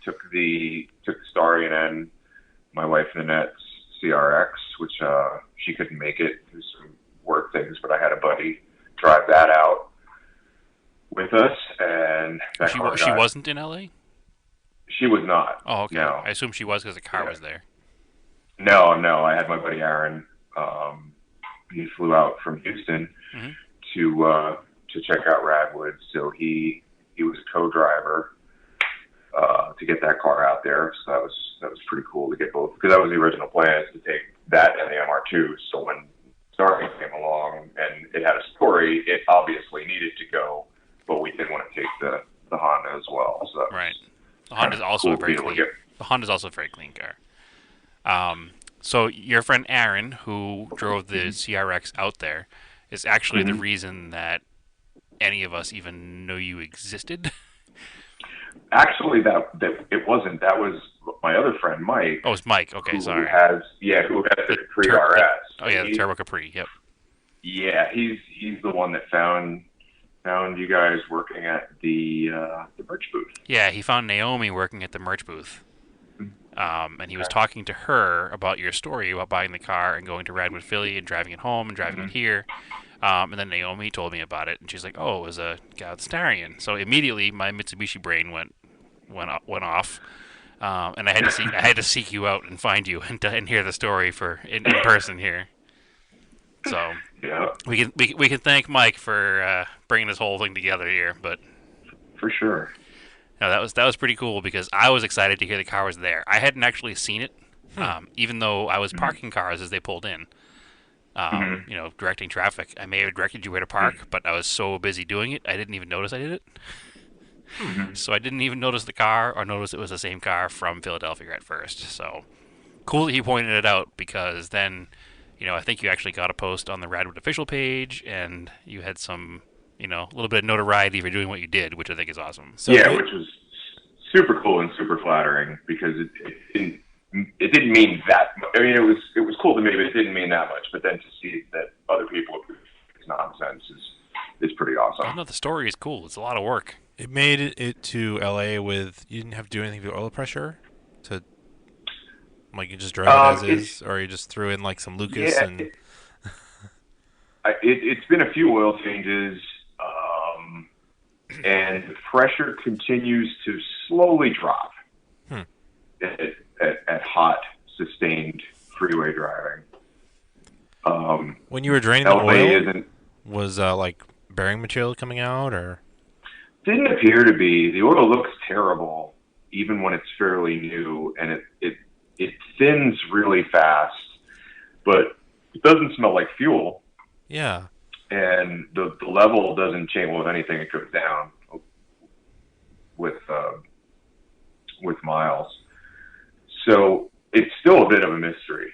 Took the Starion and my wife Nanette's CRX, which she couldn't make it through some work things, but I had a buddy drive that out with us, and she wasn't in LA. She was not. Oh, okay. No. I assume she was because the car was there. No. I had my buddy Aaron. He flew out from Houston to check out Radwood, so he was a co-driver to get that car out there. So that was pretty cool to get both, because that was the original plan, is to take that and the MR2. So when Starion came along and it had a story, it obviously needed to go, but we did want to take the Honda as well. So right, the Honda's also a very clean. The Honda's also a very clean car. So your friend Aaron, who drove the CRX out there, is actually the reason that any of us even know you existed. Actually, that it wasn't. That was my other friend, Mike. Oh, it's Mike. Okay, sorry. Who has the Capri RS. Oh yeah, the Turbo Capri. Yep. Yeah, he's the one that found you guys working at the merch booth. Yeah, he found Naomi working at the merch booth. And he was talking to her about your story about buying the car and going to Radwood, Philly, and driving it home and driving it here. And then Naomi told me about it, and she's like, "Oh, it was a guy with Starion." So immediately my Mitsubishi brain went off, and I had to seek you out and find you and hear the story in person here. So yeah, we can thank Mike for bringing this whole thing together here, but for sure. No, that was pretty cool because I was excited to hear the car was there. I hadn't actually seen it, even though I was parking cars as they pulled in. Directing traffic. I may have directed you where to park, but I was so busy doing it, I didn't even notice I did it. So I didn't even notice the car or notice it was the same car from Philadelphia at first. So cool that he pointed it out, because then, I think you actually got a post on the Radwood official page, and you had some, a little bit of notoriety for doing what you did, which I think is awesome. So which was super cool and super flattering, because it didn't mean that much. I mean, it was cool to me, but it didn't mean that much. But then to see that other people agree with it's nonsense is pretty awesome. Oh, no, the story is cool. It's a lot of work. It made it to LA with, you didn't have to do anything with oil pressure to Like you just drove it as is, or you just threw in like some Lucas Yeah, and. it's been a few oil changes, and the pressure continues to slowly drop at hot, sustained freeway driving. When you were draining the oil, was like bearing material coming out, or? Didn't appear to be. The oil looks terrible, even when it's fairly new, and it thins really fast, but it doesn't smell like fuel. Yeah. And the level doesn't change. Well, if anything, it goes down with miles. So it's still a bit of a mystery,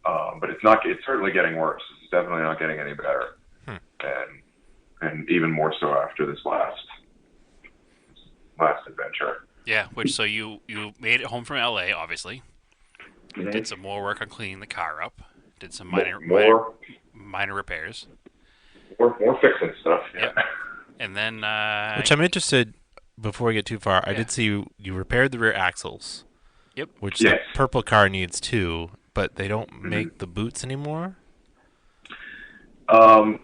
but it's not. It's certainly getting worse. It's definitely not getting any better, and even more so after this last adventure. Yeah. Which so you made it home from LA, obviously. Mm-hmm. Did some more work on cleaning the car up. Did some minor repairs. More fixing stuff. Yeah. Yep. And then, which I'm interested. Before we get too far, I did see you repaired the rear axles. Yep. Which the purple car needs too, but they don't make the boots anymore. I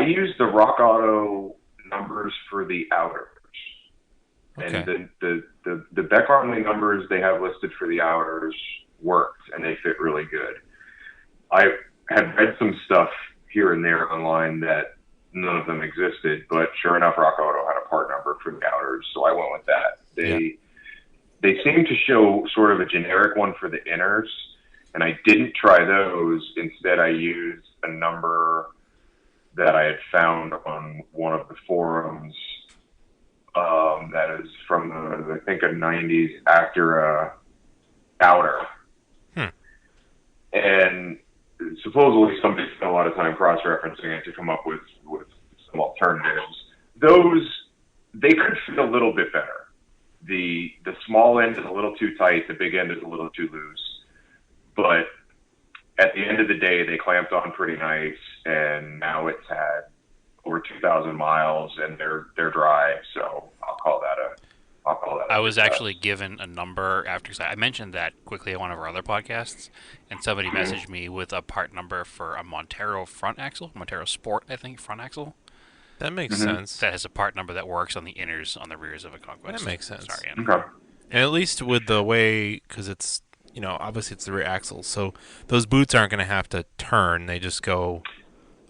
use the Rock Auto numbers for the outers, and the Beck Hartley numbers they have listed for the outers worked, and they fit really good. I had read some stuff here and there online that none of them existed, but sure enough, Rock Auto had a part number for the outers, so I went with that. They seem to show sort of a generic one for the inners, and I didn't try those. Instead, I used a number that I had found on one of the forums that is from I think a 90s Acura outer. And supposedly somebody spent a lot of time cross-referencing it to come up with some alternatives. Those, they could fit a little bit better. The small end is a little too tight, the big end is a little too loose. But at the end of the day, they clamped on pretty nice, and now it's had over 2,000 miles, and they're dry, so I'll call that a I was actually given a number after I mentioned that quickly on one of our other podcasts, and somebody messaged me with a part number for a Montero front axle, Montero Sport, I think, front axle. That makes sense. That has a part number that works on the inners on the rears of a Conquest. That makes sense. Starion. Okay. And at least with the way, because it's, obviously it's the rear axle, so those boots aren't going to have to turn. They just go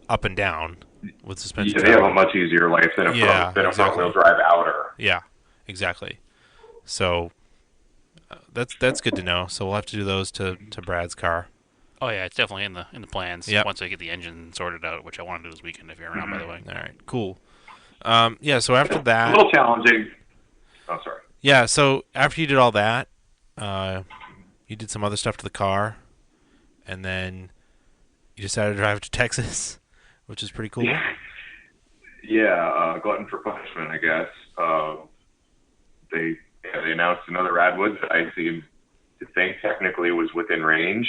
up and down with suspension. Yeah, they have a much easier life than a front-wheel drive outer. Yeah, exactly. So that's good to know. So we'll have to do those to Brad's car. Oh yeah, it's definitely in the plans. Yep. Once I get the engine sorted out, which I want to do this weekend if you're around, by the way. All right, cool. So after that, a little challenging. Oh, sorry. Yeah, so after you did all that, you did some other stuff to the car, and then you decided to drive to Texas, which is pretty cool. Yeah, glutton for punishment, I guess. They announced another Radwood that I seem to think technically was within range.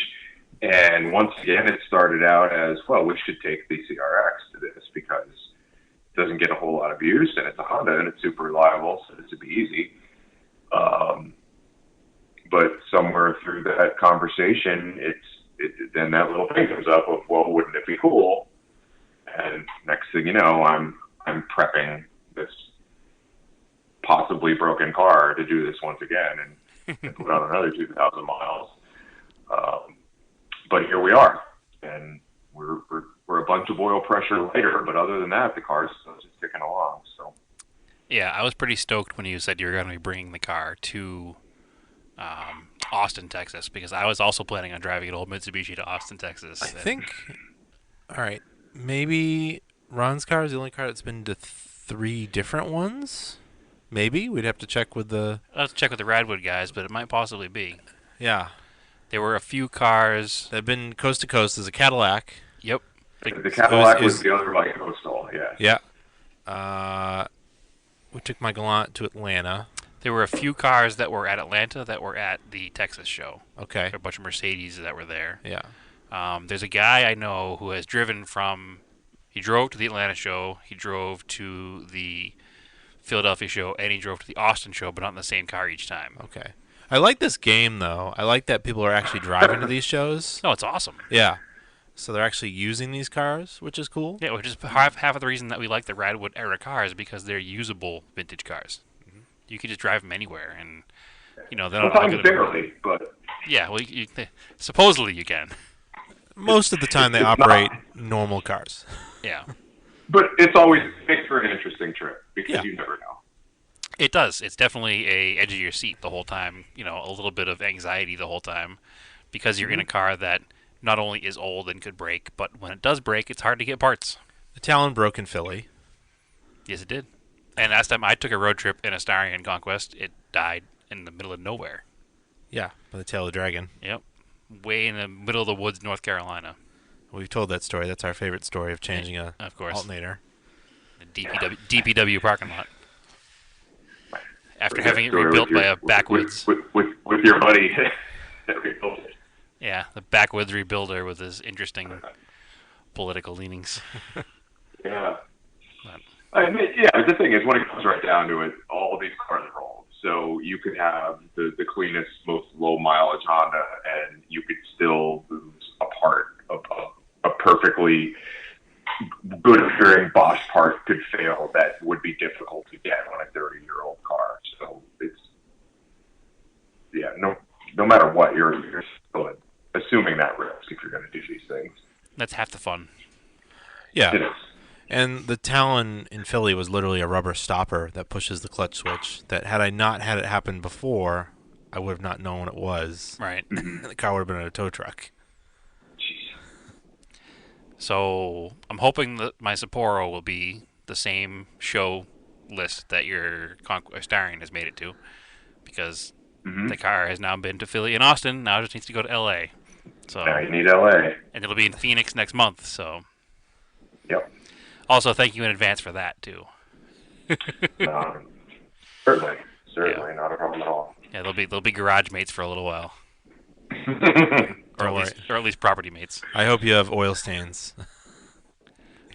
And once again, it started out as, well, we should take the CRX to this because it doesn't get a whole lot of use, and it's a Honda, and it's super reliable, so this would be easy. But somewhere through that conversation, then that little thing comes up of, well, wouldn't it be cool? And next thing you know, I'm prepping this possibly broken car to do this once again and put on another 2,000 miles. But here we are, and we're a bunch of oil pressure later. But other than that, the car's still just ticking along. So yeah, I was pretty stoked when you said you were going to be bringing the car to Austin, Texas, because I was also planning on driving an old Mitsubishi to Austin, Texas. I think. All right, maybe Ron's car is the only car that's been to 3 different ones. Maybe we'd have to check with the. I'll have to check with the Radwood guys, but it might possibly be. Yeah. There were a few cars that have been coast to coast. There's a Cadillac. Yep. The Cadillac was the other like coastal. Yeah. Yeah. We took my Galant to Atlanta. There were a few cars that were at Atlanta that were at the Texas show. Okay. There were a bunch of Mercedes that were there. Yeah. There's a guy I know who has driven from. He drove to the Atlanta show. He drove to the Philadelphia show, and he drove to the Austin show, but not in the same car each time. Okay. I like this game though. I like that people are actually driving to these shows. No, it's awesome. Yeah. So they're actually using these cars, which is cool. Yeah, which is half of the reason that we like the Radwood era cars, because they're usable vintage cars. You can just drive them anywhere, and they're not sometimes barely, but yeah, well, supposedly you can. Most of the time, they operate normal cars. Yeah, but it makes for an interesting trip because you never know. It does. It's definitely a edge of your seat the whole time. A little bit of anxiety the whole time, because you're in a car that not only is old and could break, but when it does break, it's hard to get parts. The Talon broke in Philly. Yes, it did. And last time I took a road trip in a Starion Conquest, it died in the middle of nowhere. Yeah, by the tail of the dragon. Yep. Way in the middle of the woods, North Carolina. We've told that story. That's our favorite story of changing a alternator. The DPW parking lot. After having it rebuilt by a backwoods. With your buddy that rebuilt it. Yeah, the backwoods rebuilder with his interesting political leanings. Yeah. The thing is, when it comes right down to it, all of these cars are old. So you could have the cleanest, most low mileage Honda, and you could still lose a part. A perfectly good appearing Bosch part could fail that would be difficult to get on a 30-year-old car. So it's no matter what, you're still assuming that risk if you're going to do these things. That's half the fun. Yeah. It is. And the Talon in Philly was literally a rubber stopper that pushes the clutch switch. That had I not had it happen before, I would have not known what it was. Right. The car would have been in a tow truck. Jeez. So I'm hoping that my Sapporo will be the same show list that your Starion has made it to, because the car has now been to Philly and Austin. Now it just needs to go to L.A. So now you need L.A. And it'll be in Phoenix next month. So. Yep. Also, thank you in advance for that, too. Certainly, not a problem at all. Yeah, they'll be garage mates for a little while, or at least property mates. I hope you have oil stains.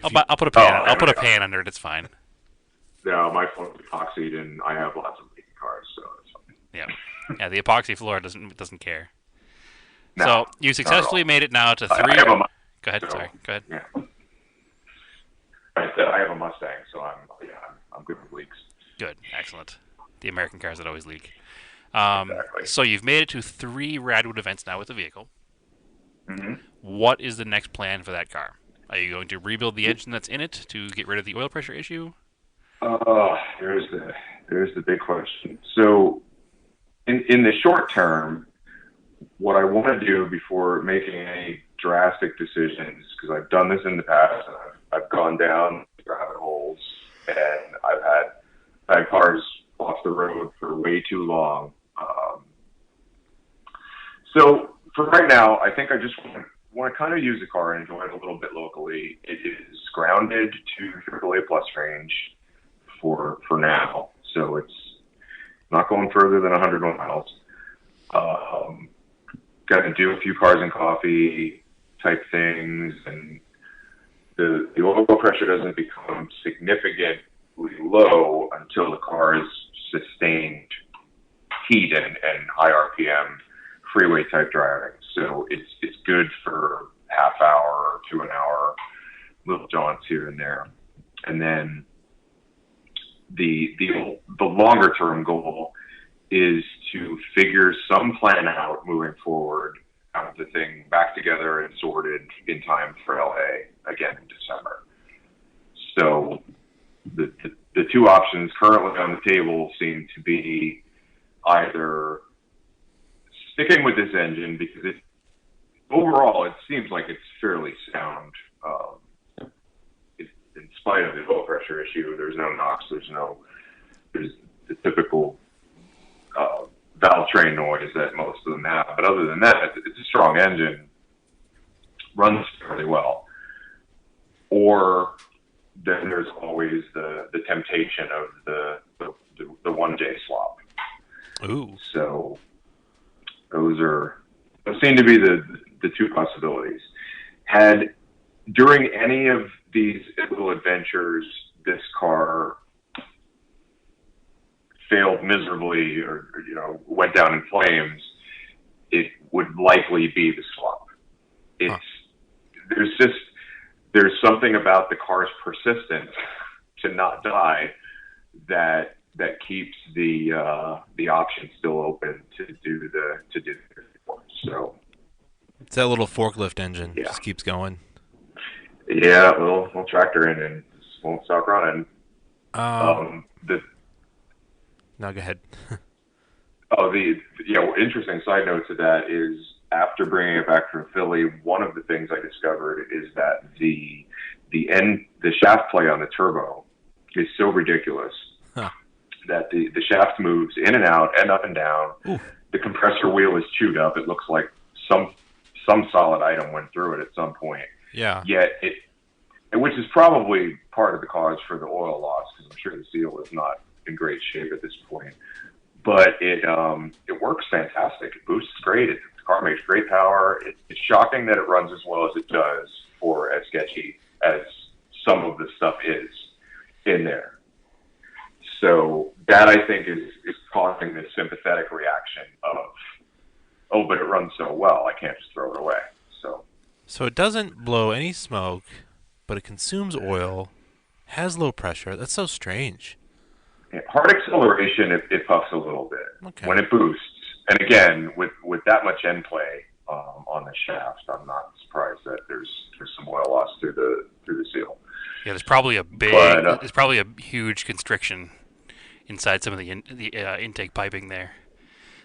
I'll put a pan. I'll put a pan under it. It's fine. No, my phone's epoxied, and I have lots of leaking cars, so it's fine. Yeah. The epoxy floor doesn't care. No, so you successfully made it now to 3. Go ahead. So, sorry. Go ahead. Yeah. I have a Mustang, so I'm good with leaks. Good, excellent. The American cars that always leak. Exactly. So you've made it to 3 Radwood events now with the vehicle. Mm-hmm. What is the next plan for that car? Are you going to rebuild the engine that's in it to get rid of the oil pressure issue? There's the big question. So, in the short term, what I want to do before making any drastic decisions, because I've done this in the past, and I've gone down rabbit holes, and I've had cars off the road for way too long. So for right now, I think I just want to kind of use the car and enjoy it a little bit locally. It is grounded to AAA plus range for now, so it's not going further than 100 miles. Got to do a few cars and coffee type things, and the oil pressure doesn't become significantly low until the car is sustained heat and high RPM freeway type driving. So it's good for half hour to an hour, little jaunts here and there. And then the longer term goal is to figure some plan out moving forward, have the thing back together and sorted in time for LA again in December. So the two options currently on the table seem to be either sticking with this engine, because overall it seems like it's fairly sound. In spite of the oil pressure issue, there's no knocks, there's the typical valve train noise that most of them have. But other than that, it's a strong engine, runs fairly well. Or then there's always the temptation of the 1J swap. Ooh. So those seem to be the two possibilities. Had during any of these little adventures, this car failed miserably or went down in flames, it would likely be the swap. It's there's something about the car's persistence to not die that keeps the option still open to do the report. So it's that little forklift engine. Yeah. Just keeps going. Yeah, little tractor engine just won't stop running. No, go ahead. The interesting side note to that is after bringing it back from Philly, one of the things I discovered is that the shaft play on the turbo is so ridiculous that the shaft moves in and out and up and down. Ooh. The compressor wheel is chewed up. It looks like some solid item went through it at some point. Yeah. Yet which is probably part of the cause for the oil loss, because I'm sure the seal is not in great shape at this point. But it works fantastic. It boosts great. The car makes great power. It's shocking that it runs as well as it does for as sketchy as some of the stuff is in there. So that, I think, is causing this sympathetic reaction of, oh, but it runs so well, I can't just throw it away. So it doesn't blow any smoke, but it consumes oil, has low pressure. That's so strange. Yeah, hard acceleration, it puffs a little bit. Okay. When it boosts. And again, with that much end play on the shaft, I'm not surprised that there's some oil loss through the seal. Yeah, there's probably there's probably a huge constriction inside some of the intake piping there.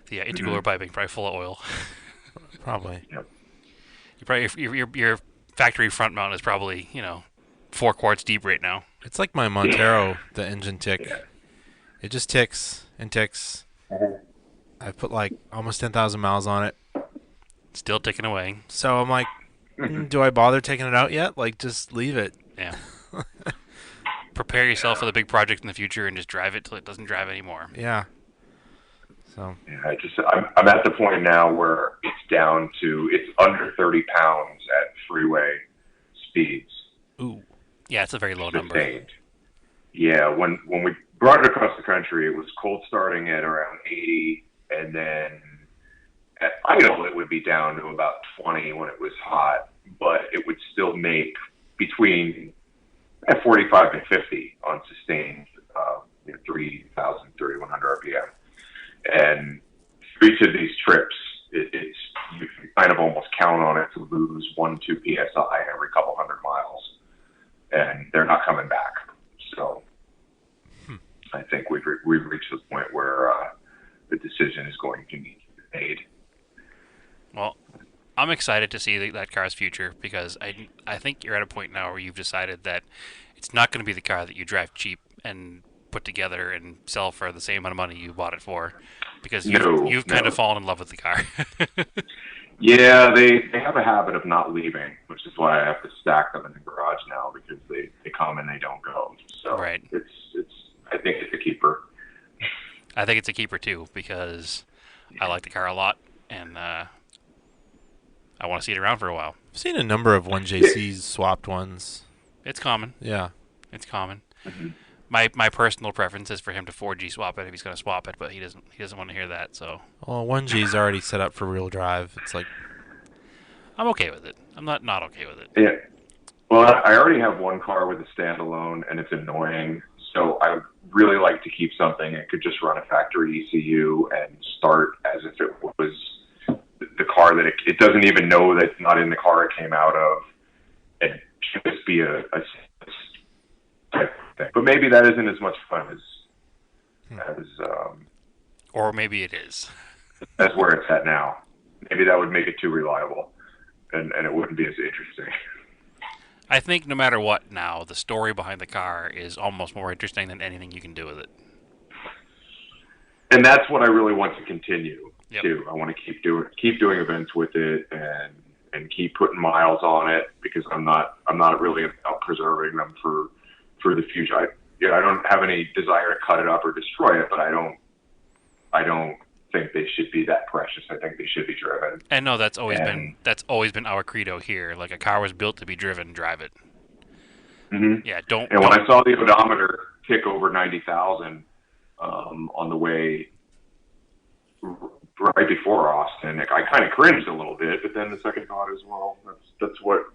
The intercooler piping probably full of oil. Probably. Yep. Your factory front mount is probably 4 quarts deep right now. It's like my Montero, the engine tick. Yeah. It just ticks and ticks. Mm-hmm. I put like almost 10,000 miles on it. Still ticking away. So I'm like, do I bother taking it out yet? Like, just leave it. Yeah. Prepare yourself for the big project in the future and just drive it till it doesn't drive anymore. Yeah. So. Yeah, I'm at the point now where it's under 30 pounds at freeway speeds. Ooh. Yeah, it's a very low number. Yeah, when we brought it across the country, it was cold starting at around 80, and then at idle it would be down to about 20 when it was hot, but it would still make between 45 and 50 on sustained 3,000, 3,100 RPM. And for each of these trips, it's you can kind of almost count on it to lose 1-2 psi every couple hundred miles, and they're not coming back. So I think we've reached the point where the decision is going to need to be made. Well, I'm excited to see that car's future, because I think you're at a point now where you've decided that it's not going to be the car that you drive cheap and put together and sell for the same amount of money you bought it for, because you've kind of fallen in love with the car. Yeah, they have a habit of not leaving, which is why I have to stack them in the garage now, because they come and they don't go. So right. I think it's a keeper. I think it's a keeper too, because I like the car a lot, and I want to see it around for a while. I've seen a number of 1JCs swapped ones. It's common. Yeah. It's common. Mm-hmm. My personal preference is for him to 4G swap it if he's going to swap it, but he doesn't want to hear that. So. Well, 1G's already set up for real drive. It's like, I'm okay with it. I'm not okay with it. Yeah. Well, I already have one car with a standalone, and it's annoying. So I would really like to keep something that could just run a factory ECU and start as if it was the car that it doesn't even know that it's not in the car it came out of, and just be a type of thing. But maybe that isn't as much fun as or maybe it is. That's where it's at now. Maybe that would make it too reliable, and it wouldn't be as interesting. I think no matter what now, the story behind the car is almost more interesting than anything you can do with it. And that's what I really want to continue Yep. to. I want to keep doing events with it and keep putting miles on it, because I'm not really about preserving them for the future. I don't have any desire to cut it up or destroy it, but I don't think they should be that precious. I think they should be driven. And no, that's always been our credo here. Like, a car was built to be driven, drive it. Mm-hmm. Yeah, don't. And when I saw the odometer tick over 90,000, on the way right before Austin. I kind of cringed a little bit, but then the second thought is, well, that's what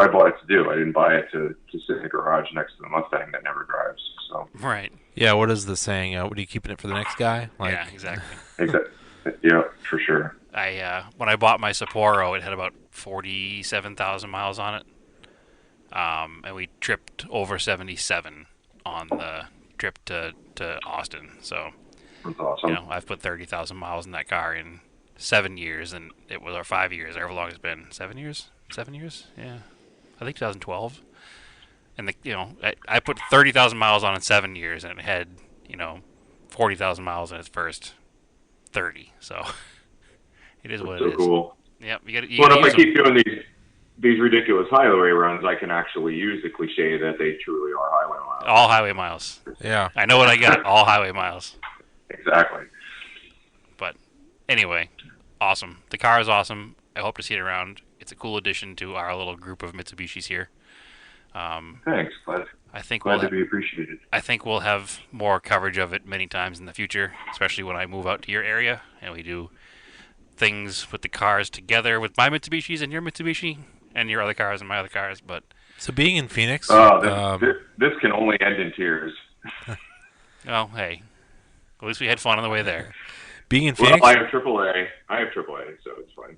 I bought it to do. I didn't buy it to sit in the garage next to the Mustang that never drives. So right. Yeah. What is the saying? What are you keeping it for the next guy? Like, yeah, exactly. Yeah, for sure. When I bought my Sapporo, it had about 47,000 miles on it, and we tripped over 77 on the trip to Austin. So That's awesome. I've put 30,000 miles in that car in 7 years, and it was or 5 years, however long it's been. 7 years? 7 years? Yeah, I think 2012. And I put 30,000 miles on in 7 years, and it had 40,000 miles in its first 30. So it is what so it is. Cool. Yep. Well, if I keep doing these ridiculous highway runs, I can actually use the cliche that they truly are highway miles. All highway miles. Yeah. I know what I got. All highway miles. Exactly. But anyway, awesome. The car is awesome. I hope to see it around. It's a cool addition to our little group of Mitsubishis here. Thanks. Glad to be appreciated. I think we'll have more coverage of it many times in the future, especially when I move out to your area and we do things with the cars together with my Mitsubishis and your Mitsubishi and your other cars and my other cars. But so being in Phoenix, this can only end in tears. Oh, hey, at least we had fun on the way there. Being in Phoenix, I have AAA, so it's fine.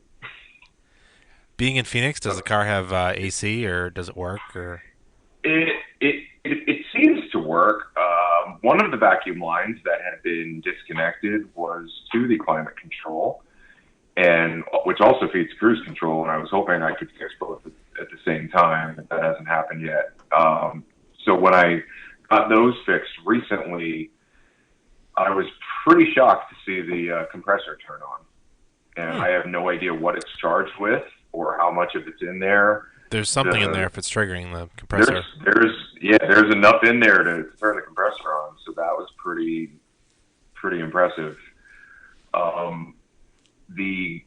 Being in Phoenix, does the car have AC or does it work? Or it seems to work. One of the vacuum lines that had been disconnected was to the climate control, and which also feeds cruise control. And I was hoping I could fix both at the same time, but that hasn't happened yet. So when I got those fixed recently, I was pretty shocked to see the compressor turn on, and I have no idea what it's charged with or how much of it's in there. There's something in there if it's triggering the compressor. There's enough in there to turn the compressor on, so that was pretty impressive. The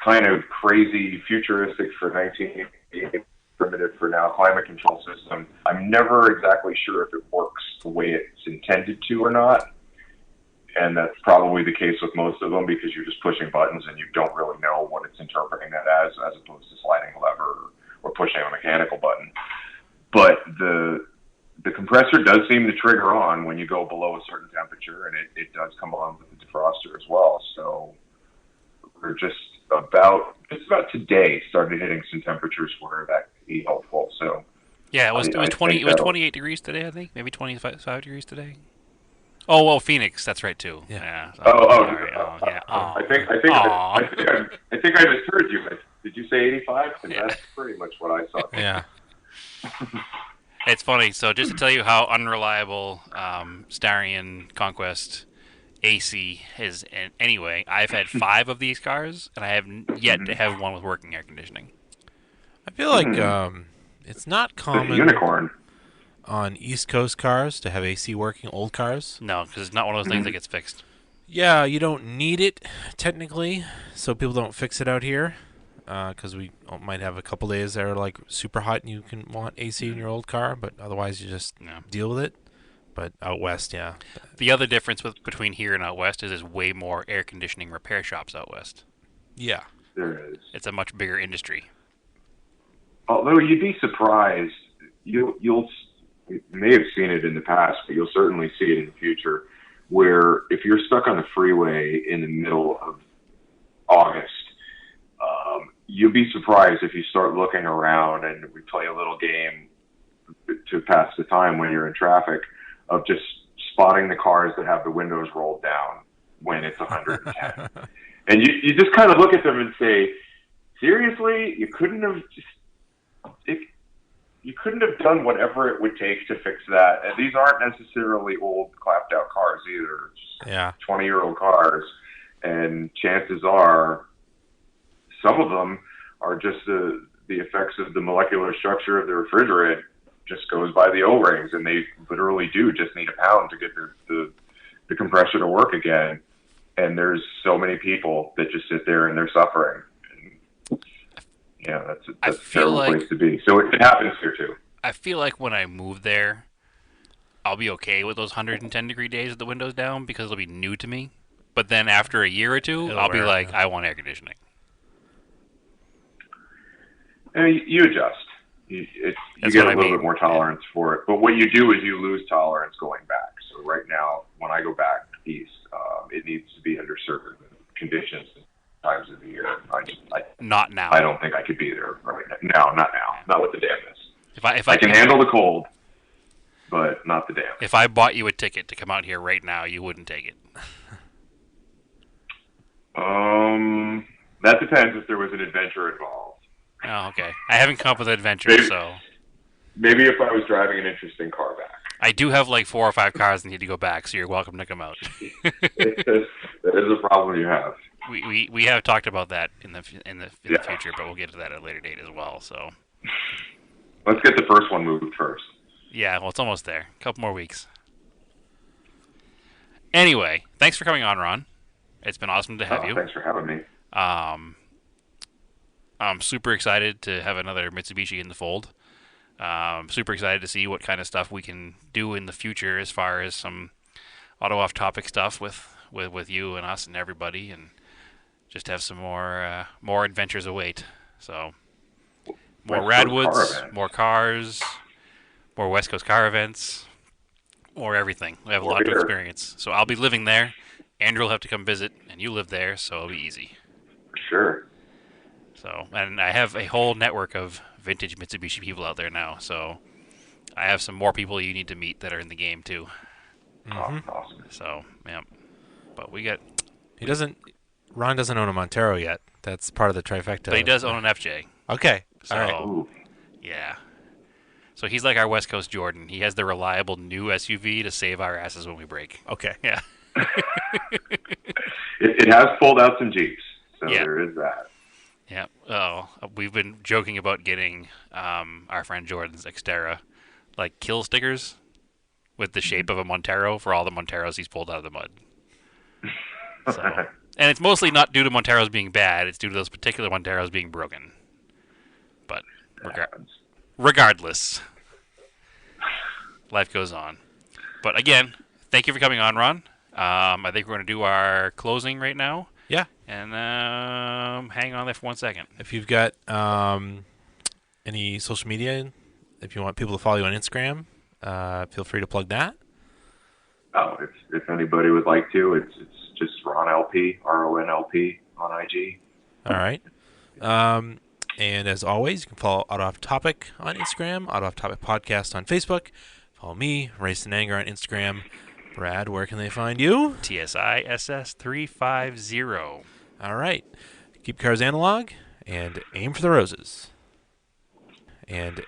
kind of crazy futuristic for 1980 primitive for now climate control system, I'm never exactly sure if it works the way it's intended to or not. And that's probably the case with most of them because you're just pushing buttons and you don't really know what it's interpreting that as opposed to sliding a lever or pushing a mechanical button. But the compressor does seem to trigger on when you go below a certain temperature, and it does come on with the defroster as well. So we're just about today started hitting some temperatures where that could be helpful. So yeah, it was 28 degrees today, I think, maybe 25 degrees today. Oh well, Phoenix. That's right too. Yeah. Yeah. I think I misheard you. Did you say 85? Yeah. That's pretty much what I saw. Yeah. It's funny. So just to tell you how unreliable Starion Conquest AC is. Anyway, I've had 5 of these cars, and I have yet to have one with working air conditioning. I feel like it's not common. Unicorn. On East Coast cars to have AC working, old cars? No, because it's not one of those things that gets fixed. Yeah, you don't need it, technically, so people don't fix it out here, because we might have a couple days that are like super hot and you can want AC in your old car, but otherwise you just deal with it. But out west, yeah. The other difference between here and out west is there's way more air conditioning repair shops out west. Yeah. There is. It's a much bigger industry. Although you'd be surprised, you may have seen it in the past, but you'll certainly see it in the future, where if you're stuck on the freeway in the middle of August, you'll be surprised if you start looking around, and we play a little game to pass the time when you're in traffic of just spotting the cars that have the windows rolled down when it's 110. And you just kind of look at them and say, seriously, you couldn't have done whatever it would take to fix that. And these aren't necessarily old, clapped out cars either. Yeah. 20-year-old cars. And chances are some of them are just the effects of the molecular structure of the refrigerant just goes by the O-rings, and they literally do just need a pound to get the compressor to work again. And there's so many people that just sit there and they're suffering. Yeah, that's a terrible place to be. So it happens here too. I feel like when I moved there, I'll be okay with those 110-degree days with the windows down because it'll be new to me. But then after a year or two, I'll be like, I want air conditioning. You adjust. You get a little bit more tolerance for it. But what you do is you lose tolerance going back. So right now, when I go back east, it needs to be under certain conditions and times of the year. Not now. I don't think I could be there right now. No, not now. Not with the dampness. If I can handle the cold, but not the damp. If I bought you a ticket to come out here right now, you wouldn't take it. That depends if there was an adventure involved. Oh, okay. I haven't come up with an adventure, so... Maybe if I was driving an interesting car back. I do have like 4 or 5 cars that need to go back, so you're welcome to come out. That is a problem you have. We have talked about that in the future, but we'll get to that at a later date as well. So let's get the first one moved first. Yeah, well, it's almost there. A couple more weeks. Anyway, thanks for coming on, Ron. It's been awesome to have you. Thanks for having me. I'm super excited to have another Mitsubishi in the fold. Super excited to see what kind of stuff we can do in the future as far as some auto off-topic stuff with you and us and everybody, and just have some more adventures await. So more Radwoods, more cars, more West Coast car events, more everything. We have a lot to experience. So I'll be living there. Andrew will have to come visit, and you live there, so it'll be easy. For sure. So, and I have a whole network of vintage Mitsubishi people out there now, so I have some more people you need to meet that are in the game too. Mm-hmm. Awesome. So, yeah. But we got... Ron doesn't own a Montero yet. That's part of the trifecta. But he does own an FJ. Okay. So, all right. Ooh. Yeah. So he's like our West Coast Jordan. He has the reliable new SUV to save our asses when we break. Okay. Yeah. It has pulled out some Jeeps, so yeah. There is that. Yeah. Oh, we've been joking about getting our friend Jordan's Xterra, like kill stickers with the shape of a Montero for all the Monteros he's pulled out of the mud. So, and it's mostly not due to Monteros being bad; it's due to those particular Monteros being broken. But regardless, life goes on. But again, thank you for coming on, Ron. I think we're going to do our closing right now. Yeah. And hang on there for 1 second. If you've got any social media, if you want people to follow you on Instagram, feel free to plug that. Oh, if anybody would like to, it's just Ron LP, RONLP on IG. All right. And as always, you can follow Auto Off Topic on Instagram, Auto Off Topic Podcast on Facebook. Follow me, Race and Anger on Instagram. Brad, where can they find you? TSISS350. All right. Keep cars analog and aim for the roses. And